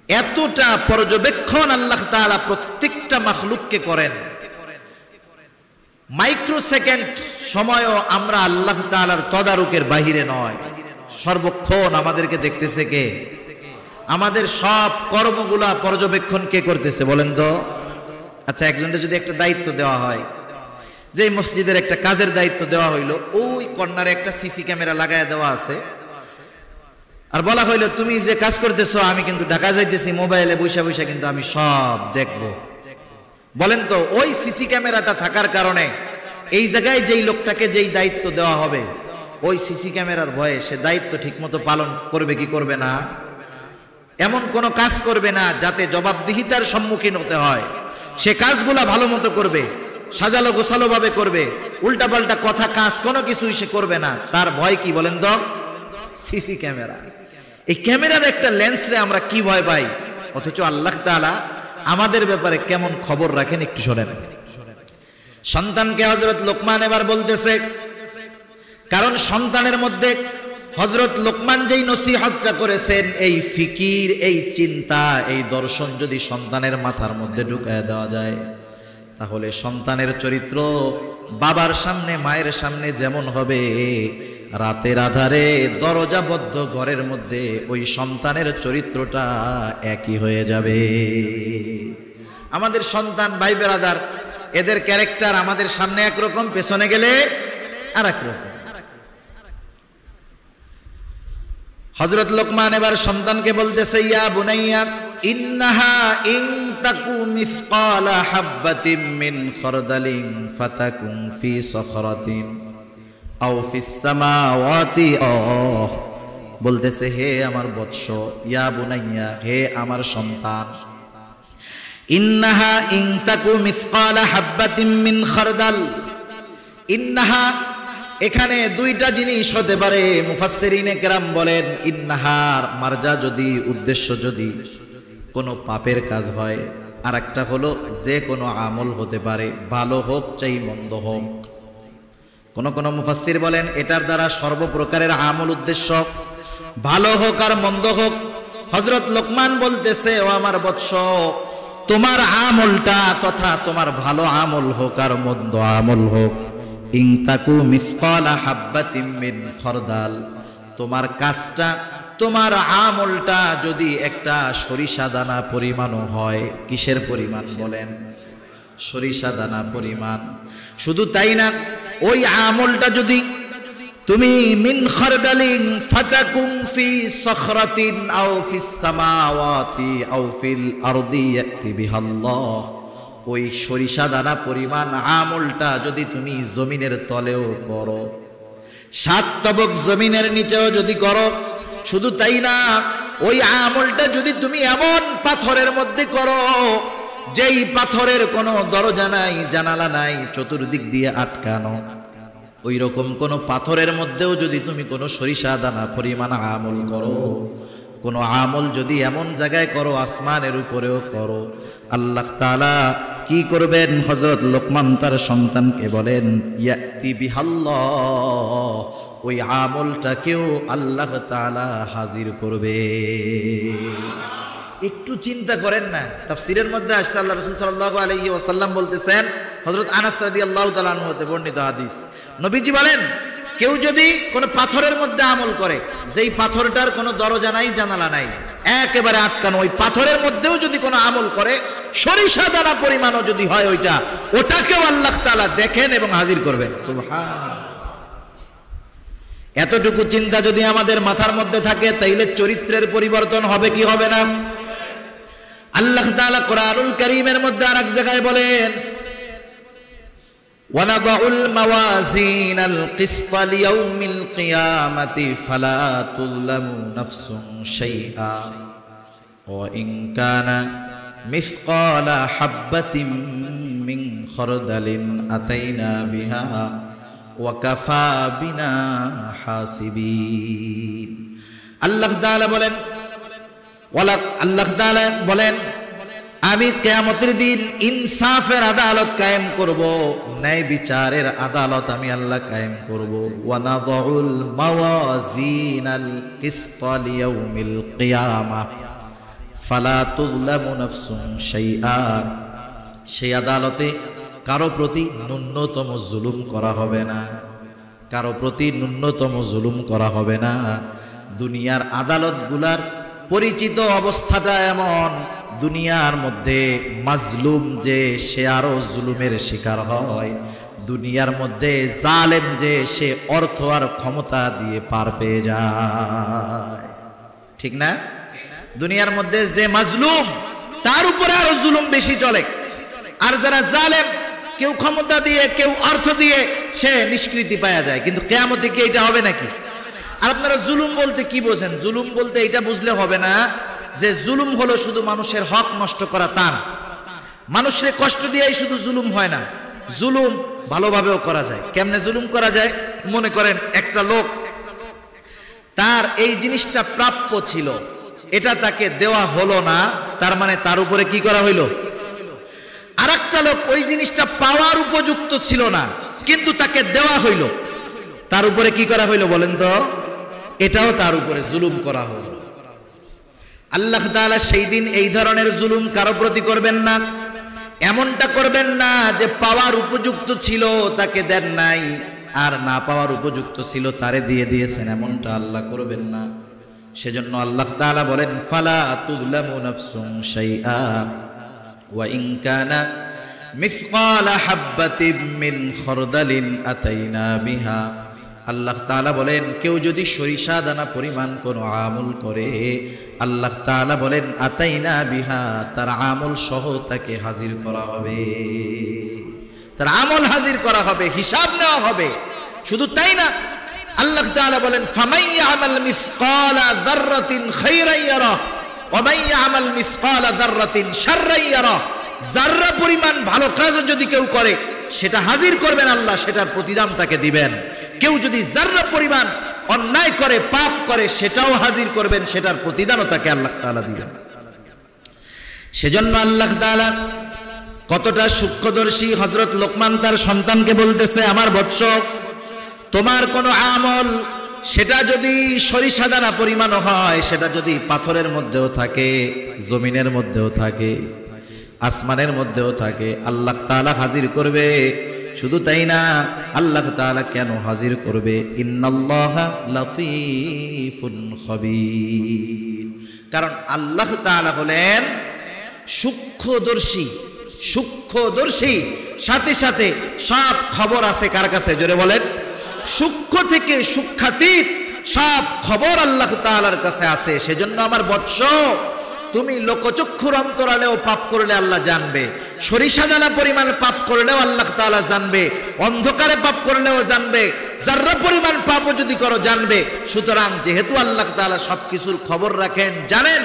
এতটা পর্যবেক্ষণ আল্লাহ তাআলা প্রত্যেকটা মাখলুককে করেন। মাইক্রোসেকেন্ড সময়ও আমরা আল্লাহ তাআলার তদারকের বাহিরে নয়, সর্বক্ষণ আমাদেরকে দেখতেছে কে? আমাদের সব কর্মগুলা পর্যবেক্ষণ কে করতেছে বলেন তো? আচ্ছা, একজনকে যদি একটা দায়িত্ব দেওয়া হয়, যে মসজিদের একটা কাজের দায়িত্ব দেওয়া হইলো, ওই কর্নারে একটা সিসি ক্যামেরা লাগায় দেওয়া আছে, আর বলা হইলো তুমি যে কাজ করতেছো আমি কিন্তু ঢাকা যাইতেছি, মোবাইলে বৈশা বৈশা কিন্তু আমি সব দেখবো। বলেন তো, ওই সিসি ক্যামেরাটা থাকার কারণে এই জায়গায় যেই লোকটাকে যেই দায়িত্ব দেওয়া হবে, ওই সিসি ক্যামেরার ভয়ে সে দায়িত্ব ঠিকমতো পালন করবে কি করবে না? এমন কোনো কাজ করবে না যাতে জবাবদিহিতার সম্মুখীন হতে হয়। সে কাজগুলা ভালো মতো করবে, সাজালো গোছালো ভাবে করবে, উল্টাপাল্টা কথা কাজ কোনো কিছুই সে করবে না। তার ভয় কি বলেন তো? CC camera. এই ক্যামেরার একটা লেন্সরে আমরা কি ভয় পাই, অথচ আল্লাহ তাআলা আমাদের ব্যাপারে কেমন খবর রাখেন একটু শোনেন। সন্তানকে হযরত লোকমান এবার বলতেছে, কারণ সন্তানের মধ্যে হযরত লোকমান যেই নসিহতটা করেছেন, এই ফিকির, এই চিন্তা, এই দর্শন যদি সন্তানের মাথার মধ্যে ঢুকায় দেওয়া যায়, তাহলে সন্তানের চরিত্র বাবার সামনে মায়ের সামনে যেমন হবে, রাতের আধারে দরজাবদ্ধ ঘরের মধ্যে ওই সন্তানের চরিত্রটা একই হয়ে যাবে। আমাদের সন্তান ভাই বেরাদার, এদের ক্যারেক্টার আমাদের সামনে একরকম, পেছনে গেলে আর একরকম। হযরত লোকমান এবার সন্তানকে বলতেছে, ইয়া বুনাইয়া ইন্নাহা ইন তাকু মিসকালা হাববাতিন মিন খারদালিন ফাতাকুন ফি সখরাতিন আও ফিস সামাওয়াতি। বলতেছে হে আমার বৎস, ইয়া বুনাইয়া, হে আমার সন্তান, ইন্নাহা ইন তাকু মিসকালা হাববাতিন মিন খারদাল। ইন্নাহা, এখানে দুইটা জিনিস হতে পারে। মুফাসসিরিনে কেরাম বলেন ইন্নাহার মারজা যদি, উদ্দেশ্য যদি কোনো পাপের কাজ হয়, আর একটা হলো যে কোনো আমল হতে পারে, ভালো হোক চাই মন্দ হোক। কোন কোন মুফাসসির বলেন এটার দ্বারা সর্বপ্রকারের আমল উদ্দেশ্য, ভালো হোক আর মন্দ হোক। হযরত লোকমান বলতেছে ও আমার বৎস, তোমার আমলটা তথা তোমার ভালো আমল হোক আর মন্দ আমল হোক, ইন তাকু মিসকালা হাববাতিন মিন খারদাল, তোমার কাজটা, তোমার আমলটা যদি একটা সরিষা দানা পরিমাণও হয়। কিসের পরিমাণ বলেন? সরিষা দানা পরিমাণ। শুধু তাই না, ওই আমলটা যদি তুমি মিন খারদালিন ফাতাকুম ফি সখরাতিন আও ফিস সামাওয়াতি আও ফিল আরদি ইয়াতি বিহাল্লাহ, ওই সরিষা দানা পরিমাণ আমলটা যদি তুমি জমিনের তলেও করো, 7 তবক জমিনের নিচেও যদি করো, শুধু তাই না, ওই আমলটা যদি তুমি এমন পাথরের মধ্যে করো যেই পাথরের কোনো দরজা নাই, জানালা নাই, চতুর্দিক দিয়ে আটকানো, ওই রকম কোনো পাথরের মধ্যেও যদি তুমি কোনো সরিষা দানা পরিমাণ আমল করো, কোনো আমল যদি এমন জায়গায় করো, আসমানের উপরেও করো, আল্লাহ তাআলা কি করবেন? হযরত লোকমান তার সন্তানকে বলেন ইয়াতি বিহাল্লাহ, ওই আমলটাকেও আল্লাহ তাআলা হাজির করবে। একটু চিন্তা করেন না, তাফসীরের মধ্যে আসছে আল্লাহ রাসূল সাল্লাল্লাহু আলাইহি ওয়াসাল্লাম বলতেছেন, হযরত আনাস রাদিয়াল্লাহু তাআলা আনহু হতে বর্ণিত হাদিস, নবীজি বলেন কেউ যদি কোনো পাথরের মধ্যে আমল করে, যেই পাথরটার কোনো দরজা নাই, জানালা নাই, একেবারে আটকানো, ওই পাথরের মধ্যেও যদি কোনো আমল করে, সরিষা দানা পরিমাণও যদি হয়, ওটাকেও আল্লাহ তাআলা দেখেন এবং হাজির করবেন। সুবহানাল্লাহ। এতটুকু চিন্তা যদি আমাদের মাথার মধ্যে থাকে, তাইলে চরিত্রের পরিবর্তন হবে কি হবে না? আল্লাহ তাআলা কোরআনুল কারীমের মধ্যে আরেক জায়গায় বলেন ওয়ানাদাউল মাওয়াজিনাল কিসতা লিয়াউমিল কিয়ামাতি ফালা তুযলামু নাফসুন শাইআ ওয়া ইন কানা মিসকালা হাববাতিন মিন খারদালিন আতাইনা বিহা ওয়া কাফা বিনা হাসিবিন। আল্লাহ তাআলা বলেন আমি কিয়ামতের দিন ইনসাফের আদালত কায়েম করব, ন্যায় বিচারের আদালত আমি আল্লাহ কায়েম করব। ওয়া নাদাউল মাওয়াজিনাল কিসতা লিয়াউমিল কিয়ামাহ ফালা তুযলামু নাফসুন শাইআ, সেই আদালতে কারো প্রতি ন্যূনতম জুলুম করা হবে না, কারো প্রতি ন্যূনতম জুলুম করা হবে না। দুনিয়ার আদালতগুলার পরিচিত অবস্থাটা এমন, দুনিয়ার মধ্যে মাজলুম যে সে আরো জুলুমের শিকার হয়, দুনিয়ার মধ্যে জালেম যে সে অর্থ আর ক্ষমতা দিয়ে পার পেয়ে যায়, ঠিক না? দুনিয়ার মধ্যে যে মাজলুম তার উপরে আরো জুলুম বেশি চলে, আর যারা জালেম কেউ ক্ষমতা দিয়ে কেউ অর্থ দিয়ে সে নিষ্কৃতি পাওয়া যায়। কিন্তু কিয়ামতে কি এটা হবে নাকি? আর আপনারা জুলুম বলতে কি বোঝেন? জুলুম বলতে এটা বুঝলে হবে না যে জুলুম হলো শুধু মানুষের হক নষ্ট করা, তা না। মানুষের কষ্ট দিয়েই শুধু জুলুম হয় না, জুলুম ভালোভাবেও করা যায়। কেমনে জুলুম করা যায়? মনে করেন একটা লোক, তার এই জিনিসটা প্রাপ্য ছিল, এটা তাকে দেওয়া হলো না, তার মানে তার উপরে কি করা হইলো? আর একটা লোক ওই জিনিসটা পাওয়ার উপযুক্ত ছিল না, কিন্তু তাকে দেওয়া হইল, তার উপরে কি করা হইল বলেন তো? এটাও তার উপরে জুলুম করা হলো। আল্লাহ তাআলা সেই দিন এই ধরনের জুলুম কারো প্রতি করবেন না। এমনটা করবেন না যে পাওয়ার উপযুক্ত ছিল তাকে দেন নাই, আর না পাওয়ার উপযুক্ত ছিল তারে দিয়ে দিয়েছেন, এমনটা আল্লাহ করবেন না। সেজন্য আল্লাহ তাআলা বলেন ফালা তুযলামু নাফসুন শাইআ ওয়া ইন কানা মিসকালা হাববাতিন মিন খারদালিন আতাইনা বিহা আল্লাহ তাআলা বলেন কেউ যদি সরিষা দানা পরিমাণ কোনো আমল করে, আল্লাহ তাআলা বলেন আতাইনা বিহা, তার আমল সহ তাকে হাজির করা হবে, তার আমল হাজির করা হবে, হিসাব নেওয়া হবে। শুধু তাই না, আল্লাহ তাআলা বলেন ফামান ইয়ামাল মিসকালা যাররাতিন খায়রান ইয়ারা ওয়া মান ইয়ামাল মিসকালা যাররাতিন শাররান ইয়ারা। যাররা পরিমাণ ভালো কাজ যদি কেউ করে সেটা হাজির করবেন আল্লাহ, সেটার প্রতিদান তাকে দিবেন। কেউ যদি যাররা পরিমাণ অন্যায় করে, পাপ করে, সেটাও হাজির করবেন, সেটার প্রতিদানও তাকে আল্লাহ তাআলা দিবেন। সেজন্য আল্লাহ তাআলা কতটা সূক্ষ্মদর্শী, হযরত লোকমান তার সন্তানকে বলতেছে আমার বৎস, তোমার কোনো আমল সেটা যদি সরিষা দানা পরিমাণও হয়, সেটা যদি পাথরের মধ্যেও থাকে, জমিনের মধ্যেও থাকে, আসমানের মধ্যেও থাকে, আল্লাহ তাআলা হাজির করবে। শুধু তাই না, আল্লাহ তাআলা কেন হাজির করবে? ইন্নাল্লাহা লাতীফুন খাবীর। কারণ আল্লাহ তাআলা হলেন সূক্ষ্মদর্শী, সূক্ষ্মদর্শী, সাথে সাথে সব খবর আছে কার কাছে? জোরে বলেন। সূক্ষ্ম থেকে সূক্ষ্মাতীত সব খবর আল্লাহ তাআলার কাছে আছে। সেজন্য আমার বৎস, তুমি লোকচক্ষুর অন্তরালেও পাপ করলে আল্লাহ জানবে, সরিষা দানা পরিমাণ পাপ করলেও আল্লাহ তাআলা জানবে, অন্ধকারে পাপ করলেও জানবে, যাররা পরিমাণ পাপও যদি করো জানবে। সুতরাং যেহেতু আল্লাহ তাআলা সবকিছুর খবর রাখেন, জানেন,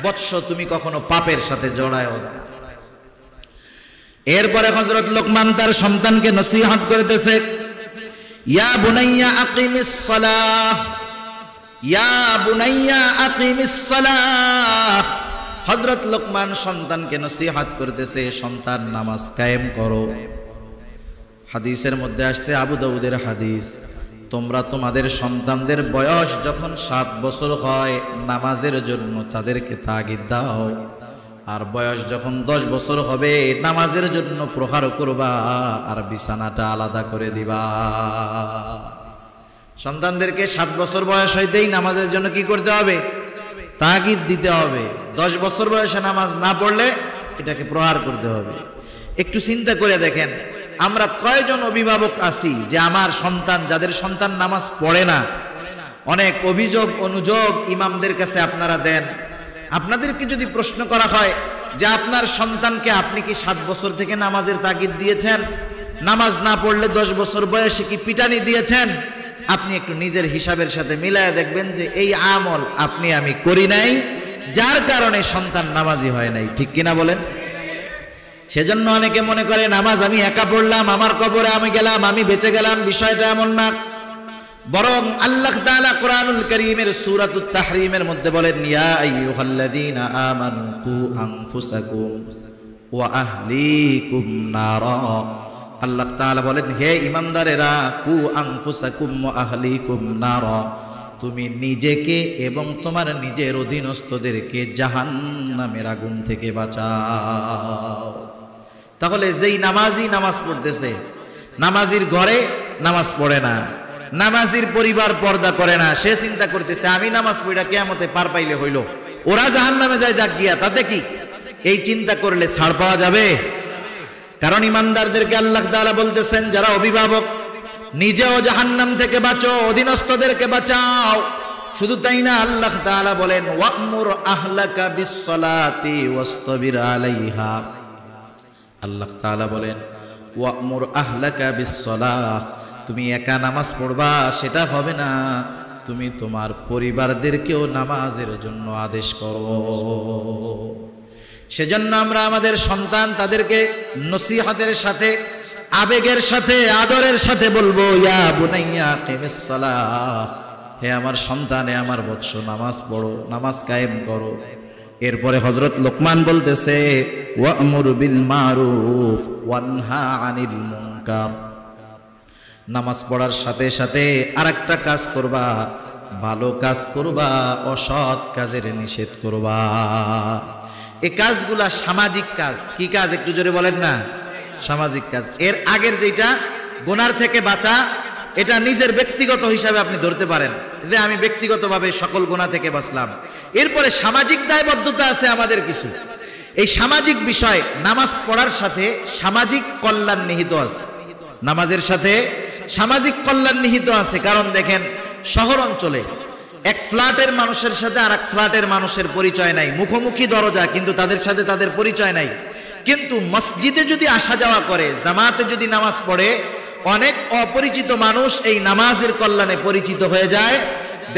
বৎস তুমি কখনো পাপের সাথে জড়ায়ও না। এরপরে হযরত লোকমান তার সন্তানকে নসিহত করতেছে, ইয়া বুনাইয়া আকিমিস সালাহ, ইয়া বুনাইয়া আকিমিস সালাহ। হযরত লোকমান সন্তানকে নসিহত করতেছে, সন্তান নামাজ কায়েম করো। হাদিসের মধ্যে আসছে, আবু দাউদের হাদিস, তোমরা তোমাদের সন্তানদের বয়স যখন 7 বছর হয় নামাজের জন্য তাদেরকে তাগিদ দাও, আর বয়স যখন 10 বছর হবে নামাজের জন্য প্রহার করবা, আর বিছানাটা আলাদা করে দিবা। সন্তানদেরকে 7 বছর বয়স হইতেই নামাজের জন্য কি করতে হবে? তাগিদ দিতে হবে। 10 বছর বয়সে নামাজ না পড়লে এটাকে প্রহার করতে হবে। একটু চিন্তা করে দেখেন, আমরা কয়জন অভিভাবক আছি যে আমার সন্তান, যাদের সন্তান নামাজ পড়ে না, অনেক অভিযোগ অনুযোগ ইমামদের কাছে আপনারা দেন। আপনাদেরকে যদি প্রশ্ন করা হয় যে আপনার সন্তানকে আপনি কি 7 বছর থেকে নামাজের তাগিদ দিয়েছেন? নামাজ না পড়লে 10 বছর বয়সে কি পিটানি দিয়েছেন? আপনি একটু নিজের হিসাবের সাথে মিলায় দেখবেন যে এই আমল আপনি আমি করি নাই, যার কারণে সন্তান নামাজি হয় নাই। ঠিক কিনা বলেন? সেজন্য অনেকে মনে করে নামাজ আমি একা পড়লাম, আমার কবরে আমি গেলাম, আমি বেঁচে গেলাম। বিষয়টা এমন না। বরং আল্লাহ তাআলা কোরআনুল কারীমের সূরাতুত তাহরীমের মধ্যে বলেন, ইয়া আইয়ুহাল্লাযীনা আমানু কু আনফুসাকুম ওয়া আহলিকুম নারা। আল্লাহ তাআলা বলেন, হে ঈমানদারেরা, কু আনফুসাকুম ওয়া আহলিকুম নারা, তুমি নিজেকে এবং তোমার নিজের অধীনস্থদেরকে জাহান্নামের আগুন থেকে বাঁচাও। তাহলে যেই নামাজি নামাজ পড়তেছে, নামাজির ঘরে নামাজ পড়ে না, নামাজির পরিবার পর্দা করে না, সে চিন্তা করতেছে আমি নামাজ পড়া কিয়ামতে পার পাইলে হইল, ওরা জাহান্নামে যায় যাক গিয়া, তাতে কি? এই চিন্তা করলে ছাড় পাওয়া যাবে? কারণ ইমানদারদেরকে আল্লাহ তাআলা বলতেছেন, যারা অভিভাবক, নিজেও জাহান্নাম থেকে বাঁচো, অধীনস্থদেরকে বাঁচাও। শুধু তাই না, আল্লাহ তাআলা বলেন, ওয়া'মুর আহলাকা বিস-সালাতি ওয়াসতাবির আলাইহা। আল্লাহ তাআলা বলেন, ওয়া'মুর আহলাকা বিস-সালাহ, তুমি একা নামাজ পড়বা সেটা হবে না, তুমি তোমার পরিবারদেরকেও নামাজের জন্য আদেশ করো। সেজন্য আমরা আমাদের সন্তান, তাদেরকে নসিহতের সাথে, আবেগের সাথে, আদরের সাথে বলবো, ইয়া বুনাইয়া আকিমিস সালাহ, হে আমার সন্তান, হে আমার বৎস, নামাজ পড়ো, নামাজ কায়েম করো। এরপরে হযরত লোকমান বলতেছে, ওয়া'মুর বিল মারুফ ওয়ানহা আনিল মুনকার। নামাজ পড়ার সাথে সাথে আরেকটা কাজ করবা, ভালো কাজ করবা, অসৎ কাজের নিষেধ করবা। এই কাজগুলা সামাজিক কাজ। কি কাজ? একটু জোরে বলেন না। সামাজিক কাজ। এর আগের যেটা গুনার থেকে বাঁচা, এটা নিজের ব্যক্তিগত হিসাবে আপনি ধরতে পারেন যে আমি ব্যক্তিগতভাবে সকল গুনাহ থেকে বাঁচলাম। এরপরে সামাজিক দায়বদ্ধতা আছে আমাদের কিছু। এই সামাজিক বিষয়, নামাজ পড়ার সাথে সামাজিক কল্যাণ নিহিত আছে। নামাজের সাথে সামাজিক কল্যাণ নিহিত আছে। কারণ দেখেন, শহর অঞ্চলে এক ফ্ল্যাটের মানুষের সাথে আর এক ফ্ল্যাটের মানুষের পরিচয় নাই, মুখোমুখি দরজা কিন্তু তাদের সাথে তাদের পরিচয় নাই। কিন্তু মসজিদে যদি আসা যাওয়া করে, জামাতে যদি নামাজ পড়ে, অনেক অপরিচিত মানুষ এই নামাজের কল্যাণে পরিচিত হয়ে যায়,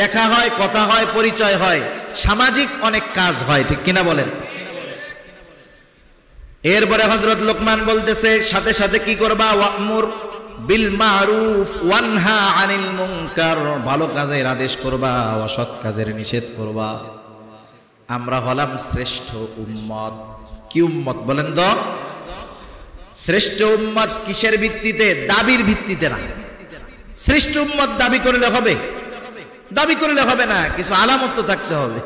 দেখা হয়, কথা হয়, পরিচয় হয়, সামাজিক অনেক কাজ হয়। ঠিক কিনা বলেন? এরপরে হযরত লোকমান বলতেছে, সাথে সাথে কি করবা? ওয়া'মুর বিল মারুফ ওয়ানহা আনিল মুনকার, ভালো কাজের আদেশ করবা, অসৎ কাজের নিষেধ করবা। আমরা হলাম শ্রেষ্ঠ উম্মত। কি উম্মত বলেন তো? শ্রেষ্ঠ উম্মত কিসের ভিত্তিতে? দাবির ভিত্তিতে না। শ্রেষ্ঠ উম্মত দাবি করলে হবে? দাবি করলে হবে না, কিছু আলামত তো থাকতে হবে।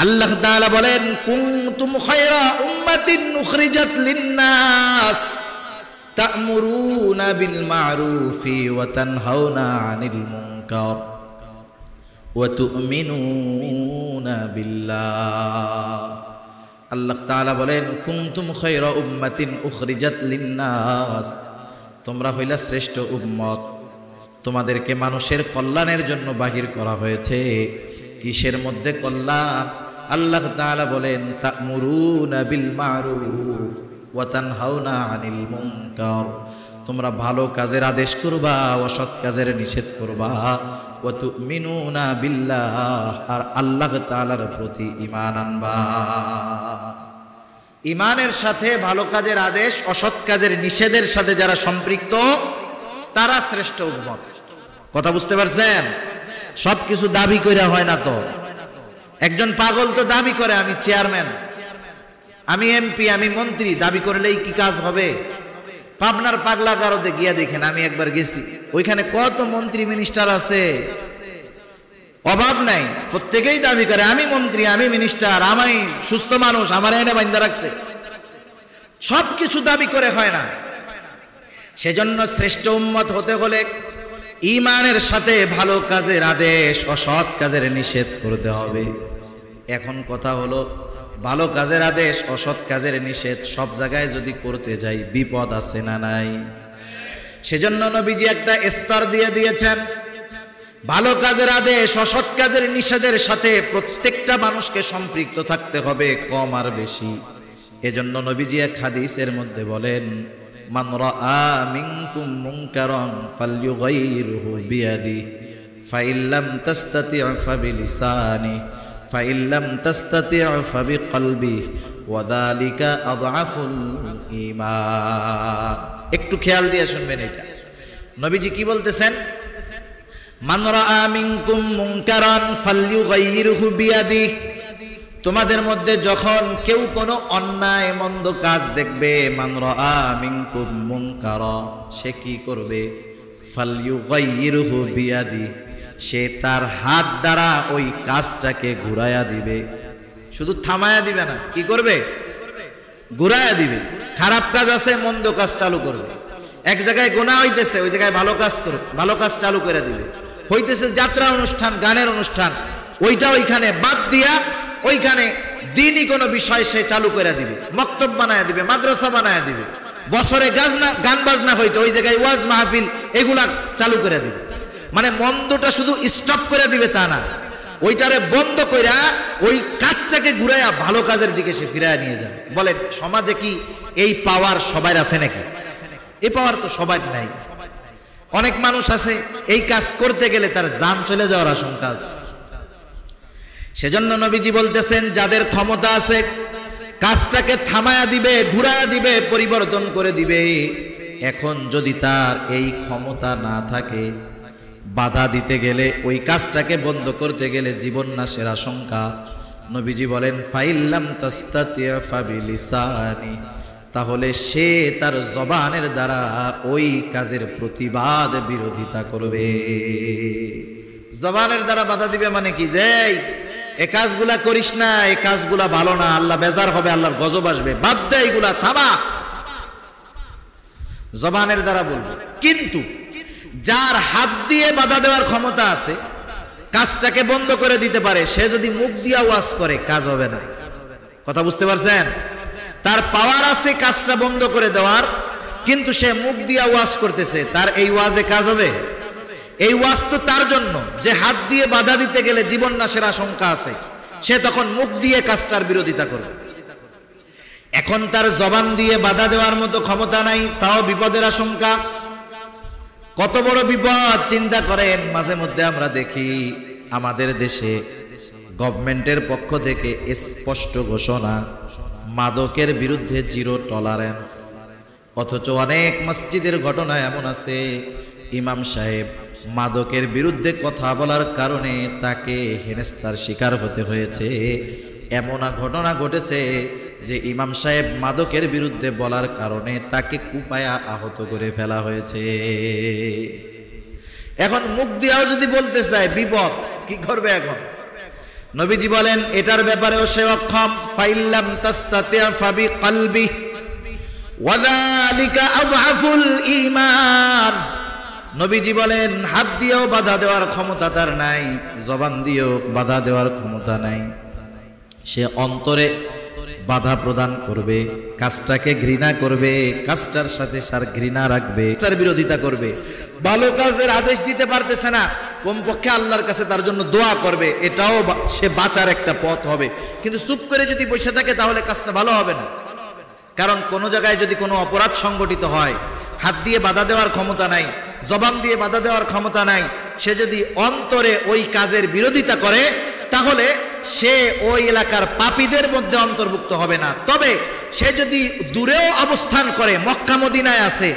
আল্লাহ তাআলা বলেন, কুনতুম খায়রা উম্মাতিন উখরিজাত লিন-নাস তা'মুরুনা বিল মা'রুফি ওয়া তানহাউনা আনিল মুনকার ওয়া তু'মিনুনা বিল্লাহ। আল্লাহ তাআলা বলেন, কুনতুম খায়রা উম্মাতিন উখরিজাত লিন-নাস, তোমরা হইলা শ্রেষ্ঠ উম্মত, তোমাদেরকে মানুষের কল্যাণের জন্য বাহির করা হয়েছে। কিসের মধ্যে কল্যাণ? আল্লাহ তাআলা বলেন, তা'মুরুনা বিল মারুফ ওয়া তানহাউনা আনিল মুনকার, তোমরা ভালো কাজের আদেশ করবা, অসৎ কাজের নিষেধ করবা। ওয়া তু'মিনুনা বিল্লাহ, আর আল্লাহ তাআলার প্রতি ঈমান আনবা। ঈমানের সাথে ভালো কাজের আদেশ, অসৎ কাজের নিষেধের সাথে যারা সম্পৃক্ত, তারা শ্রেষ্ঠ উম্মত। কথা বুঝতে পারছেন? সবকিছু দাবি কইরা হয় না তো। একজন পাগল তো দাবি করে, আমি চেয়ারম্যান, আমি এমপি, আমি মন্ত্রী। দাবি করলেই কি কাজ হবে? পাবনার পাগলা গারদে গিয়া দেখেন, আমি একবার গেছি, ওইখানে কত মন্ত্রী মিনিস্টার আছে, অভাব নাই। প্রত্যেকেই দাবি করে, আমি মন্ত্রী, আমি মিনিস্টার, আমি সুস্থ মানুষ, আমার এনে বাইন্দা রাখছে। সবকিছু দাবি করে হয় না। সেজন্য শ্রেষ্ঠ উম্মত হতে হলে ঈমানের সাথে ভালো কাজের আদেশ, অসৎ কাজের নিষেধ করতে হবে। এখন কথা হলো, ভালো কাজের আদেশ, অসৎ কাজের নিষেধ সব জায়গায় যদি করতে যাই, বিপদ আছে না নাই? সেজন্য নবীজি একটা স্তর দিয়ে দিয়েছেন। ভালো কাজের আদেশ, অসৎ কাজের নিষেধের সাথে প্রত্যেকটা মানুষকে সম্পৃক্ত থাকতে হবে, কম আর বেশি। এজন্য নবীজি এক হাদিসের মধ্যে বলেন, মান রাআ মিনকুম মুনকারান ফালইউগাইরহু বিয়াদিহি ফাইল্লাম তাস্তাতি' ফাবিলিসানিহি ফাইল্লাম তাস্তাতি' ফাবিকলবিহি ওয়া যালিকা আযআফুল ঈমান। একটু খেয়াল দিয়ে শুনবেন এটা। নবীজি কি বলতেছেন? মান রাআ মিনকুম মুনকারান ফালইউগাইরহু বিয়াদিহি, তোমাদের মধ্যে যখন কেউ কোনো অন্যায় মন্দ কাজ দেখবে, মান রাআ মিনকুম মুনকারা, সে কি করবে? ফালইউগাইরহু বিয়াদিহি, সে তার হাত দ্বারা ওই কাজটাকে ঘুরায়া দিবে। শুধু থামায়া দিবে না, কি করবে? ঘুরায়া দিবে। খারাপ কাজ আছে, মন্দ কাজ চালু করবে। এক জায়গায় গুনাহ হইতেছে, ওই জায়গায় ভালো কাজ করবে, ভালো কাজ চালু করে দিবে। হইতেছে যাত্রা অনুষ্ঠান, গানের অনুষ্ঠান, ওইটা ওইখানে বাদ দিয়া ওইখানে দিনই কোনো বিষয় সে চালু করে দিবে, মক্তব বানায় দিবে, মাদ্রাসা বানায় দিবে। বছরে গান বাজনা হইতো, ওই জায়গায় ওয়াজ মাহফিল এগুলা চালু করে দিবে। মানে মন্দটা শুধু স্টপ করে দিবে তা না, ওইটারে বন্ধ কইরা ওই কাজটাকে ঘুরাইয়া ভালো কাজের দিকে সে ফিরাইয়া নিয়ে যাবে। বলেন, সমাজে কি এই পাওয়ার সবার আছে নাকি? এই পাওয়ার তো সবার নাই। অনেক মানুষ আছে এই কাজ করতে গেলে তার জান চলে যাওয়ার আশঙ্কা আছে। সেজন্য নবীজি বলতেছেন, যাদের ক্ষমতা আছে কাজটাকে থামায়া দিবে, ঘুরায়া দিবে, পরিবর্তন করে দিবে। এখন যদি তার এই ক্ষমতা না থাকে, বাধা দিতে গেলে, ওই কাজটাকে বন্ধ করতে গেলে জীবন নাশের আশঙ্কা। নবীজি বলেন, ফাইল্লাম তাস্তাতি' ফাবিলিসানি, তাহলে সে তার জবানের দ্বারা ওই কাজের প্রতিবাদ, বিরোধিতা করবে। জবানের দ্বারা বাধা দিবে মানে কি? যে এই কাজগুলা করিস না, এই কাজগুলা ভালো না, আল্লাহ বেজার হবে, আল্লাহর গজব আসবে, বাদ দে এগুলা, থামা। জবানের দ্বারা বলবে। কিন্তু যার হাত দিয়ে বাধা দেওয়ার ক্ষমতা আছে, কাজটাকে বন্ধ করে দিতে পারে, সে যদি মুখ দিয়া ওয়াজ করে, কাজ হবে না। কথা বুঝতে পারছেন? তার পাওয়ার আছে কাজটা বন্ধ করে দেওয়ার, কিন্তু সে মুখ দিয়া ওয়াজ করতেছে, তার এই ওয়াজে কাজ হবে? এই ওয়াজ তো তার জন্য যে হাত দিয়ে বাধা দিতে গেলে জীবন নাশের আশঙ্কা আছে, সে তখন মুখ দিয়ে কাজটার বিরোধিতা করবে। এখন তার জবান দিয়ে বাধা দেওয়ার মতো ক্ষমতা নাই, তাও বিপদের আশঙ্কা। কত বড় বিপদ চিন্তা করেন। মাঝে মধ্যে আমরা দেখি আমাদের দেশে গভর্নমেন্টের পক্ষ থেকে স্পষ্ট ঘোষণা, মাদকের বিরুদ্ধে জিরো টলারেন্স। অথচ অনেক মসজিদের ঘটনা এমন আছে, ইমাম সাহেব মাদকের বিরুদ্ধে কথা বলার কারণে তাকে হেনস্থার শিকার হতে হয়েছে। এমন ঘটনা ঘটেছে যে ইমাম সাহেব মাদকের বিরুদ্ধে বলার কারণে তাকে কুপায়া আহত করে ফেলা হয়েছে। এখন মুখ দিয়েও যদি বলতে চায় বিপদ, কি করবে এখন? নবীজি বলেন এটার ব্যাপারেও সে অক্ষম। ফাইল্লাম তাস্তাতিয়া ফাবি কলবি ওয়াযালিকা আযআফুল ঈমান। নবীজি বলেন হাত দিয়েও বাধা দেওয়ার ক্ষমতা তার নাই, জবান দিয়েও বাধা দেওয়ার ক্ষমতা নাই। সে অন্তরে বাধা প্রদান করবে, কাজটাকে ঘৃণা করবে, কাজটার সাথে সার ঘৃণা রাখবে, তার বিরোধিতা করবে। ভালো কাজের আদেশ দিতে পারতেছে না, কমপক্ষে আল্লাহর কাছে তার জন্য দোয়া করবে, এটাও সে বাঁচার একটা পথ হবে। কিন্তু চুপ করে যদি বসে থাকে তাহলে কাজটা ভালো হবে না। কারণ কোনো জায়গায় যদি কোনো অপরাধ সংগঠিত হয়, হাত দিয়ে বাধা দেওয়ার ক্ষমতা নাই, জবান দিয়ে বাধা দেওয়ার ক্ষমতা নাই, সে যদি অন্তরে ওই কাজের বিরোধিতা করে তাহলে সে ওই এলাকার পাপীদের মধ্যে অন্তর্ভুক্ত হবে না। তবে সে যদি দূরেও অবস্থান করে, মক্কা মদিনায় আছে,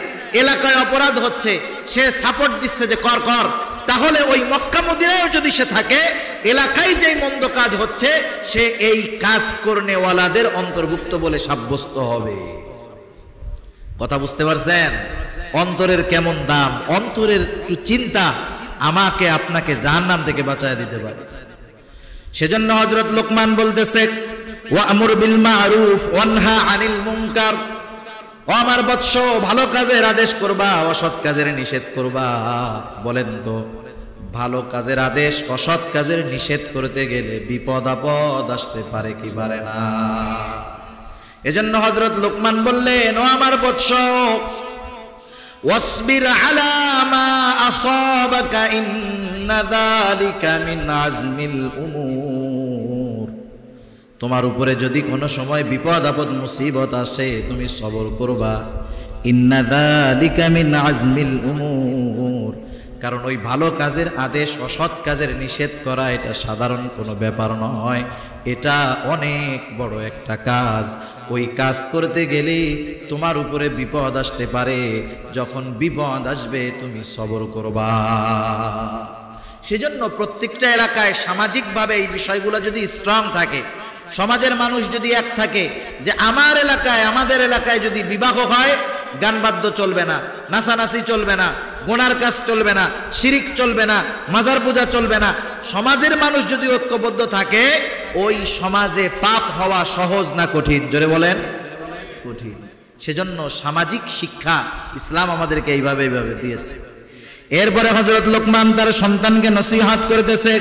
এলাকায় অপরাধ হচ্ছে, সে সাপোর্ট দিচ্ছে যে কর কর, তাহলে ওই মক্কা মদিনায়ও যদি সে থাকে, এলাকায় যেই মন্দ কাজ হচ্ছে সে এই কাজ করনেওয়ালাদের অন্তর্ভুক্ত বলে সাব্যস্ত হবে। কথা বুঝতে পারছেন? অন্তরের কেমন দাম, অন্তরের একটু চিন্তা আমাকে আপনাকে জাহান্নাম থেকে বাঁচায় দিতে পারে। সেজন্য হযরত লোকমান বলতেছে ওয়া'মুর বিল মা'রুফ ওয়ানহা আনিল মুনকার। ও আমার বৎস, ভালো কাজের আদেশ করবা, অসৎ কাজের নিষেধ করবা। বলেন তো, ভালো কাজের আদেশ অসৎ কাজের নিষেধ করতে গেলে বিপদ আপদ আসতে পারে কি পারে না? এজন্য হযরত লোকমান বললেন, ও আমার বৎস, ওয়াসবির আলা মা আসাবাকা ইন্না যালিকা মিন আজমিল উমুর। তোমার উপরে যদি কোনো সময় বিপদ আপদ মুসিবত আসে, তুমি সবর করবা। ইন্না যালিকা মিন আজমিল উমুর। কারণ ওই ভালো কাজের আদেশ অসৎ কাজের নিষেধ করা এটা সাধারণ কোনো ব্যাপার নয়, এটা অনেক বড় একটা কাজ। ওই কাজ করতে গেলে তোমার উপরে বিপদ আসতে পারে, যখন বিপদ আসবে তুমি সবর করবা। সেজন্য প্রত্যেকটা এলাকায় সামাজিকভাবে এই বিষয়গুলো যদি স্ট্রং থাকে, সমাজের মানুষ যদি এক থাকে যে আমার এলাকায়, আমাদের এলাকায় যদি বিবাহ হয়, গান বাদ্য চলবে না, নাচানাচি চলবে না, গুনার কাজ চলবে না, শিরিক চলবে না, মাজার পূজা চলবে না। সমাজের মানুষ যদি ঐক্যবদ্ধ থাকে, ওই সমাজে পাপ হওয়া সহজ না কঠিন? জোরে বলেন, কঠিন। সেজন্য সামাজিক শিক্ষা ইসলাম আমাদেরকে এইভাবে দিয়েছে। এরপরে হযরত লোকমান তার সন্তানকে নসিহত করতেছে,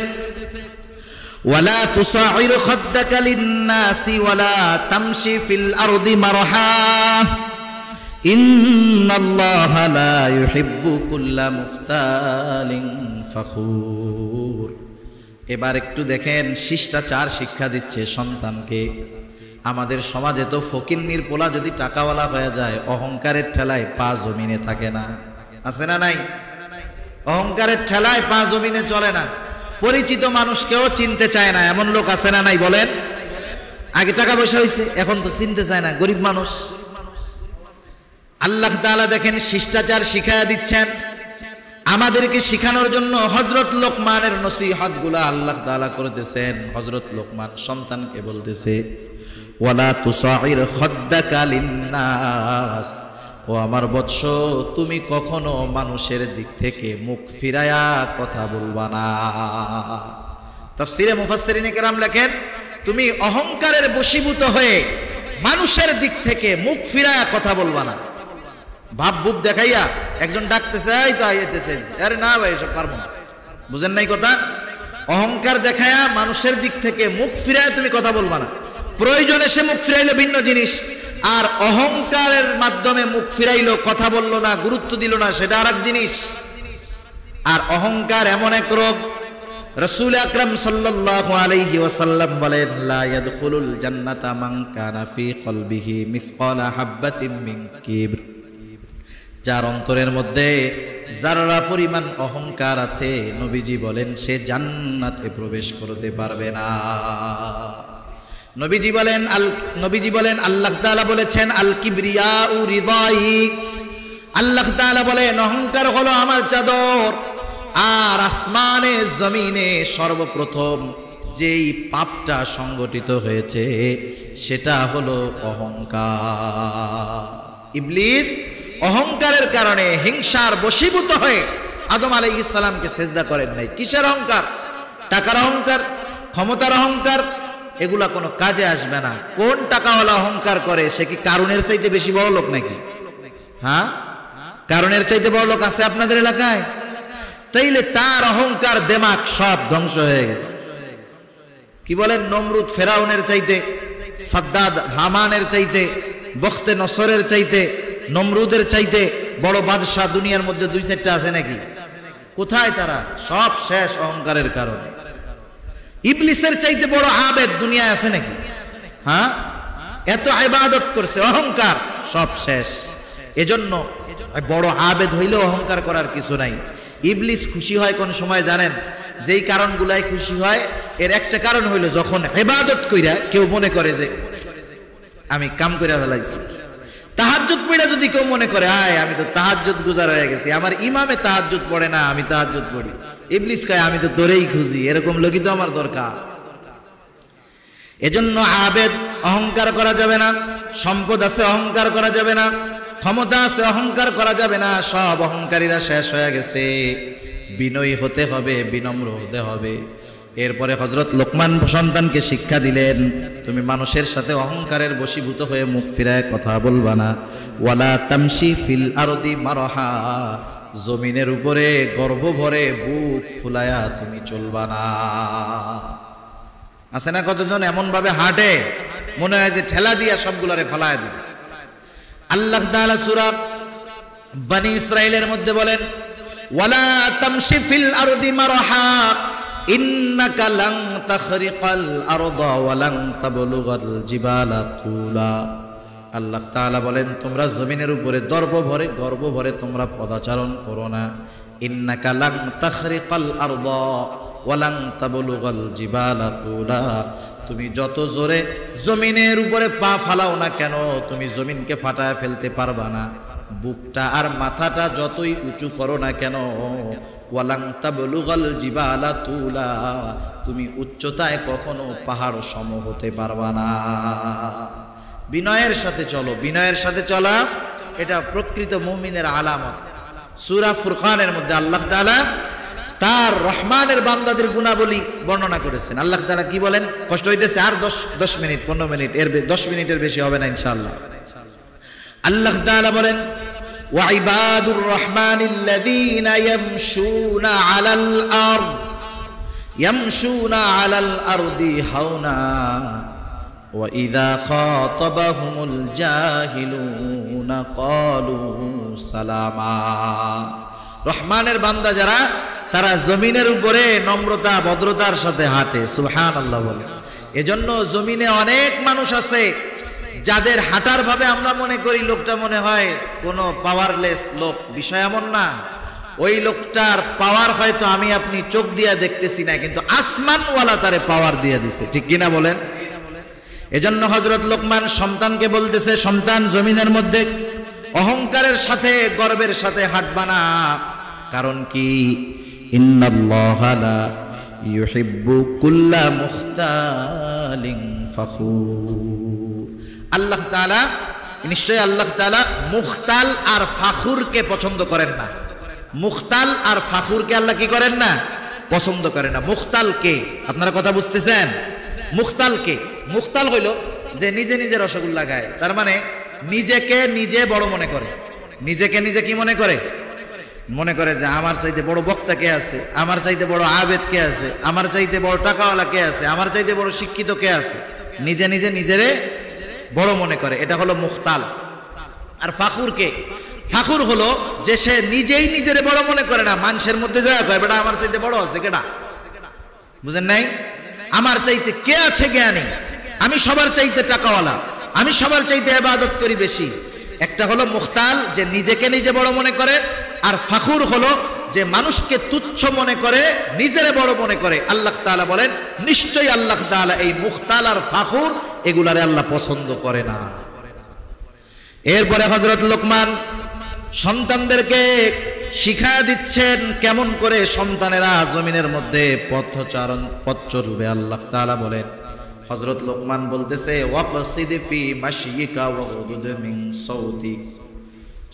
ওয়ালা তুসাইর খাদ্দাকা লিন-নাসি ওয়ালা তামশি ফিল আরদি মারহা ইন্নাল্লাহা লা ইউহিব্বু কুল্লা মুখতালিন ফখুর। এবার একটু দেখেন, শিষ্টাচার শিক্ষা দিচ্ছে সন্তানকে। আমাদের সমাজে তো ফকিন্নির পোলা যদি টাকাওয়ালা হয়ে যায়, অহংকারের ঠেলায় পা জমিনে থাকে না, আছে না নাই? অহংকারের ঠেলায় পা জমিনে চলে না, পরিচিত মানুষকেও চিনতে চায় না, এমন লোক আছে না নাই বলেন? আগে টাকা পয়সা হয়েছে, এখন তো চিনতে চায় না, গরিব মানুষ। আল্লাহ তাআলা দেখেন শিষ্টাচার শিখায়া দিচ্ছেন আমাদেরকে, শিখানোর জন্য হযরত লোকমানের নসিহতগুলো আল্লাহ তাআলা করতেছেন। হযরত লোকমান সন্তানকে বলতেছে, ওয়ালা তুসাইর খাদ্দাকা লিন-নাস। ও আমার বৎস, তুমি কখনো মানুষের দিক থেকে মুখ ফিরায়া কথা বলবা না। তাফসীরে মুফাসসিরিনে কেরাম লেখেন, তুমি অহংকারের বশীভূত হয়ে মানুষের দিক থেকে মুখ ফিরায়া কথা বলবা না। ভাব বুব দেখাইয়া একজন ডাকতেছে, এই তো আইতেছে, আরে না ভাই এসব পারবো না, বুঝেন নাই কথা? অহংকার দেখায়া মানুষের দিক থেকে মুখ ফিরায় তুমি কথা বলবা না। প্রয়োজনে সে মুখ ফিরাইলে ভিন্ন জিনিস, আর অহংকারের মাধ্যমে মুখ ফিরাইলো, কথা বললো না, গুরুত্ব দিল না, সেটা আরেক জিনিস। আর অহংকার এমন এক রোগ, রাসূল আকরাম সাল্লাল্লাহু আলাইহি ওয়াসাল্লাম বলেন, লা ইয়াদখুলুল জান্নাতা মান কানা ফি কলবিহি মিসকালা হাববাতিন মিন কিবর। যার অন্তরের মধ্যে যারা পরিমাণ অহংকার আছে, নবীজি বলেন সে জান্নাতে প্রবেশ করতে পারবে না। নবীজি বলেন আল্লাহ তাআলা বলেছেন, আল কিবরিয়াউ রিদাই। আল্লাহ তাআলা বলেন অহংকার হলো আমার চাদর। আর আসমানে জমিনে সর্বপ্রথম যেই পাপটা সংগঠিত হয়েছে সেটা হলো অহংকার। ইবলিস অহংকারের কারণে হিংসার বশীভূত হয়ে আদম আলাইহিস সালামকে সিজদা করেন নাই। কিসের অহংকার? টাকার অহংকার, ক্ষমতার অহংকার, এগুলা কোনো কাজে আসবে না। কোন টাকাওয়ালা অহংকার করে সে কি কারুনের চাইতে বেশি বড় লোক নাকি? হ্যাঁ, কারুনের চাইতে বড় লোক আছে আপনাদের এলাকায়? তাইলে তার অহংকার দেমাগ সব ধ্বংস হয়ে গেছে। কি বলেন, নমরুদ ফেরাউনের চাইতে, সাদ্দাদ হামানের চাইতে, বখতে নসরের চাইতে, নমরুদের চাইতে বড় বাদশাহ দুনিয়ার মধ্যে 2-4টা আছে নাকি? কোথায় তারা? সব শেষ অহংকারের কারণে। ইবলিসের চাইতে বড় আবেদ দুনিয়ায় আছে নাকি? হ্যাঁ, এত ইবাদত করছে, অহংকার, সব শেষ। এজন্য বড় আবেদ হইলেও অহংকার করার কিছু নাই। ইবলিস খুশি হয় কোন সময় জানেন? যেই কারণগুলাই খুশি হয়, এর একটা কারণ হইল যখন ইবাদত কইরা কেউ মনে করে যে আমি কাম কইরা ফেলাইছি। তাহাজ্জুদ পড়া যদি কেউ মনে করে আয় আমি তো তাহাজ্জুদ গুজার হয়ে গেছি, আমার ইমামে তাহাজ্জুদ পড়ে না, আমি তাহাজ্জুদ পড়ি। ইবলিস কয় আমি তো তোরেই খুঁজি, এরকম লোকই তো আমার দরকার। এজন্য আবেদ অহংকার করা যাবে না, সম্পদ আছে অহংকার করা যাবে না, ক্ষমতা আছে অহংকার করা যাবে না। সব অহংকারীরা শেষ হয়ে গেছে। বিনয়ী হতে হবে, বিনম্র হতে হবে। এরপরে হযরত লোকমান সন্তানকে শিক্ষা দিলেন, তুমি মানুষের সাথে অহংকারের বশীভূত হয়ে মুখ ফিরায় কথা বলবা না। ওয়ালা তামশি ফিল আরদি মারহা, জমিনের উপরে গর্ব ভরে বুক ফুলায়া তুমি চলবা না। আছে না কতজন এমন ভাবে হাঁটে মনে হয় যে ঠেলা দিয়া সবগুলারে ফালায় দিবে। আল্লাহ তাআলা সূরা বনি ইসরাঈলের মধ্যে বলেন, ওয়ালা তামশি ফিল আরদি মারহা ইন্নাকা লান তাখরিকাল আরদা ওয়া লান তাবলুগাল জিবালা তুলা। আল্লাহ তাআলা বলেন তোমরা জমিনের উপরে গর্ব ভরে তোমরা পদাচারণ করো না। ইন্নাকা লান তাখরিকাল আরদা ওয়া লান তাবলুগাল জিবালা তুলা। তুমি যত জোরে জমিনের উপরে পা ফালাও না কেন, তুমি জমিনকে ফাটায় ফেলতে পারবা না। বুকটা আর মাথাটা যতই উঁচু করো না কেন, ওয়ালাং তাবলুগাল জিবালা তুলা, তুমি উচ্চতায় কখনো পাহাড় সম হতে পারবা না। বিনয়ের সাথে চলো, বিনয়ের সাথে চলা এটা প্রকৃত মুমিনের আলামত। সূরা ফুরকানের মধ্যে আল্লাহ তাআলা তার রহমানের বান্দাদের গুণাবলী বর্ণনা করেছেন। আল্লাহ তাআলা কি বলেন? কষ্ট হইতেছে, আর 10 মিনিট 15 মিনিট, এর 10 মিনিটের বেশি হবে না ইনশাআল্লাহ। আল্লাহ তাআলা বলেন, ওয়া ইবাদুর রহমানিল্লাযীনা ইয়ামশুনা আলাল আরদি হাওনা ওয়া ইযা খাতাবাহুমুল জাহিলুনা ক্বালু সালামা। রহমানের বান্দা যারা, তারা জমিনের উপরে নম্রতা ভদ্রতার সাথে হাঁটে। সুবহানাল্লাহ বলে। এজন্য জমিনে অনেক মানুষ আছে যাদের হাঁটার ভাবে আমরা মনে করি লোকটা মনে হয় কোনো পাওয়ারলেস লোক, বিষয় এমন না। ওই লোকটার পাওয়ার হয়তো আমি আপনি চোখ দিয়ে দেখতেছি না, কিন্তু আসমানওয়ালা তারে পাওয়ার দিয়ে দিছে, ঠিক কিনা বলেন? এজন্য হযরত লোকমান সন্তানকে বলতেছে, সন্তান জমিনের মধ্যে অহংকারের সাথে গর্বের সাথে হাঁটবা না। কারণ কি? ইন্নাল্লাহা লা ইউহিব্বু কুল্লা মুখতালিন ফাখুর। আল্লাহ তাআলা, নিশ্চয় আল্লাহ তাআলা মুখতাল আর ফাখুরকে পছন্দ করেন না। মুখতাল আর ফাখুরকে আল্লাহ কি করেন না? পছন্দ করেন না। মুখতাল কে? আপনারা কথা বুঝতেছেন? মুখতাল কে? মুখতাল হইল যে নিজে নিজে রসগোল্লা খায়, তার মানে নিজেকে নিজে বড় মনে করে। নিজেকে নিজে কি মনে করে? মনে করে যে আমার চাইতে বড় বক্তা কে আছে, আমার চাইতে বড় আবেদ কে আছে, আমার চাইতে বড় টাকাওয়ালা কে আছে, আমার চাইতে বড় শিক্ষিত কে আছে। নিজে নিজে নিজেরে বড় মনে করে, এটা হলো মুখতাল। আর ফাখুরকে, ফাখুর হলো যে সে নিজেই নিজের বড় মনে করে না, মানুষের মধ্যে যায় কয় বেটা আমার চাইতে বড় আছে কেডা, বুঝেন নাই? আমার চাইতে কে আছে জ্ঞানী, আমি সবার চাইতে টাকাওয়ালা, আমি সবার চাইতে ইবাদত করি বেশি। একটা হলো মুখতাল যে নিজেকে নিজে বড় মনে করে, আর ফাখুর হলো যে মানুষকে তুচ্ছ মনে করে, নিজেরে বড় মনে করে। আল্লাহ তাআলা বলেন নিশ্চয়ই আল্লাহ তাআলা এই মুখতাল আর ফাখুর এগুলারে আল্লাহ পছন্দ করে না। এরপরে হযরত লোকমান সন্তানদেরকে শিখায়া দিচ্ছেন কেমন করে সন্তানেরা জমিনের মধ্যে পথ চলবে। আল্লাহ তাআলা বলেন, হযরত লোকমান বলতেছে ওয়াকসিদ ফি মাশয়িকা ওয়াগুদ মিন সাউতিক,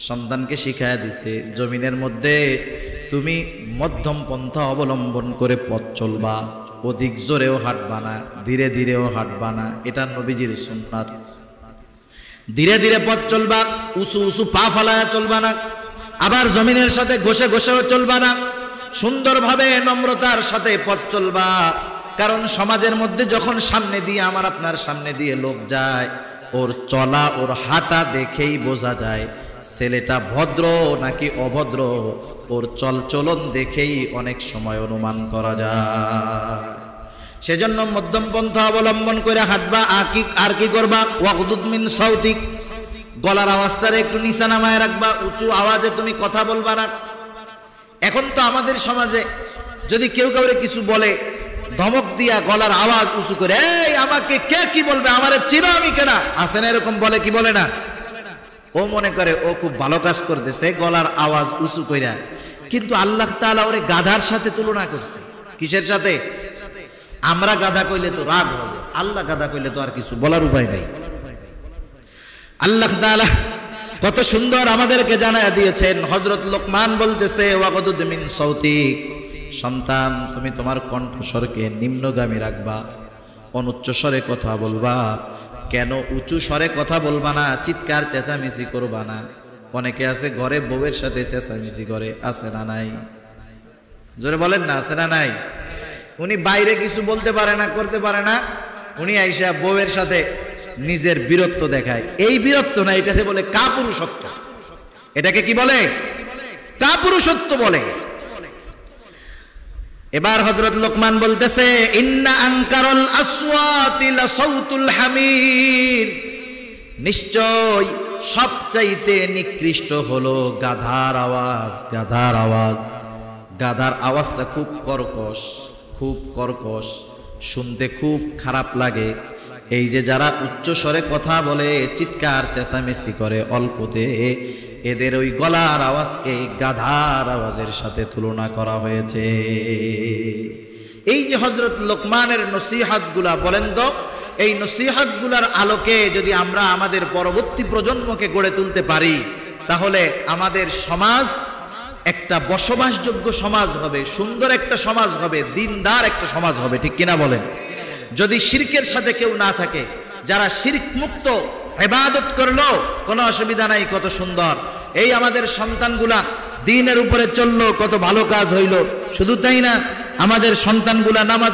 সন্তানকে শিখায়া দিছে জমিনের মধ্যে তুমি মধ্যম পন্থা অবলম্বন করে পথ চলবা, অধিক জোরেও হাঁটবা না, ধীরে ধীরেও হাঁটবা না, এটা নবীজির সুন্নাত। ধীরে ধীরে পথ চলবা, উঁচু উঁচু পা ফালায়া চলবা না, আবার জমিনের সাথে ঘষে ঘষেও চলবা না, সুন্দরভাবে নম্রতার সাথে পথ চলবা। কারণ সমাজের মধ্যে যখন সামনে দিয়ে আমার আপনার সামনে দিয়ে লোক যায়, ওর চলা ওর হাঁটা দেখেই বোঝা যায় ছেলেটা ভদ্র নাকি অভদ্র, ওর চলচলন দেখেই অনেক সময় অনুমান করা যায়। সেজন্য মধ্যম পন্থা অবলম্বন করে হাঁটবা। আর কি করবা? ওয়াগদুদ মিন সাউতিক, গলার আওয়াজটারে একটু নিচা নামায় রাখবা, উঁচু আওয়াজে তুমি কথা বলবা না। এখন তো আমাদের সমাজে যদি কেউ কাউরে কিছু বলে, ধমক দিয়া গলার আওয়াজ উঁচু করে, এই আমাকে কে কি বলবে, আমারে চিনো আমি কেনা, আসেন এরকম বলে কি বলে না? ও মনে করে ও খুব ভালো কাজ করতেছে গলার আওয়াজ উঁচু কইরা, কিন্তু আল্লাহ তাআলা ওরে গাধার সাথে তুলনা করছে। কিসের সাথে? আমরা গাধা কইলে তো রাগ হবে, আল্লাহ গাধা কইলে তো আর কিছু বলার উপায় নাই। আল্লাহ তাআলা কত সুন্দর আমাদেরকে জানায়া দিয়েছেন। হযরত লোকমান বলতেছে ওয়াগদুদ মিন সাউতিক, সন্তান তুমি তোমার কণ্ঠস্বরকে নিম্নগামী রাখবা, অনুচ্চ স্বরে কথা বলবা। কেন উঁচু স্বরে কথা বলবা না? চিৎকার চেঁচামেচি করবা না। অনেকে আছে ঘরে বউয়ের সাথে চেঁচামেচি করে, আছে না নাই? জোরে বলেন না, আছে না নাই? উনি বাইরে কিছু বলতে পারে না, করতে পারে না, উনি আইসা বউয়ের সাথে নিজের বীরত্ব দেখায়। এই বীরত্ব না, এটাকে বলে কাপুরুষত্ব। এটাকে কি বলে? কাপুরুষত্ব বলে। এবার হযরত লোকমান বলতেছে ইন্না আনকারাল আসওয়াতি লাসাউতুল হামির, নিশ্চয় সবচাইতে নিকৃষ্ট হলো গাধার আওয়াজ। গাধার আওয়াজ, গাধার আওয়াজটা খুব কর্কশ, খুব কর্কশ, শুনতে খুব খারাপ লাগে। এই যে যারা উচ্চ স্বরে কথা বলে, চিৎকার চেঁচামেচি করে অল্পতে, এদের ওই গলার আওয়াজকে গাধার আওয়াজের সাথে তুলনা করা হয়েছে। এই যে হযরত লোকমানের নসিহতগুলা, বলেন তো এই নসিহতগুলার আলোকে যদি আমরা আমাদের পরবর্তী প্রজন্মকে গড়ে তুলতে পারি, তাহলে আমাদের সমাজ একটা বসবাসযোগ্য সমাজ হবে, সুন্দর একটা সমাজ হবে, দিনদার একটা সমাজ হবে। ঠিক কিনা বলেন? যদি শিরকের সাথে কেউ না থাকে, যারা শিরক মুক্ত ইবাদত করলো, কোনো অসুবিধা নাই, কত সুন্দর। এই আমাদের সন্তানগুলা দ্বীনের উপরে চললো, কত ভালো কাজ হইল। শুধু তাই না, আমাদের সন্তানগুলা নামাজ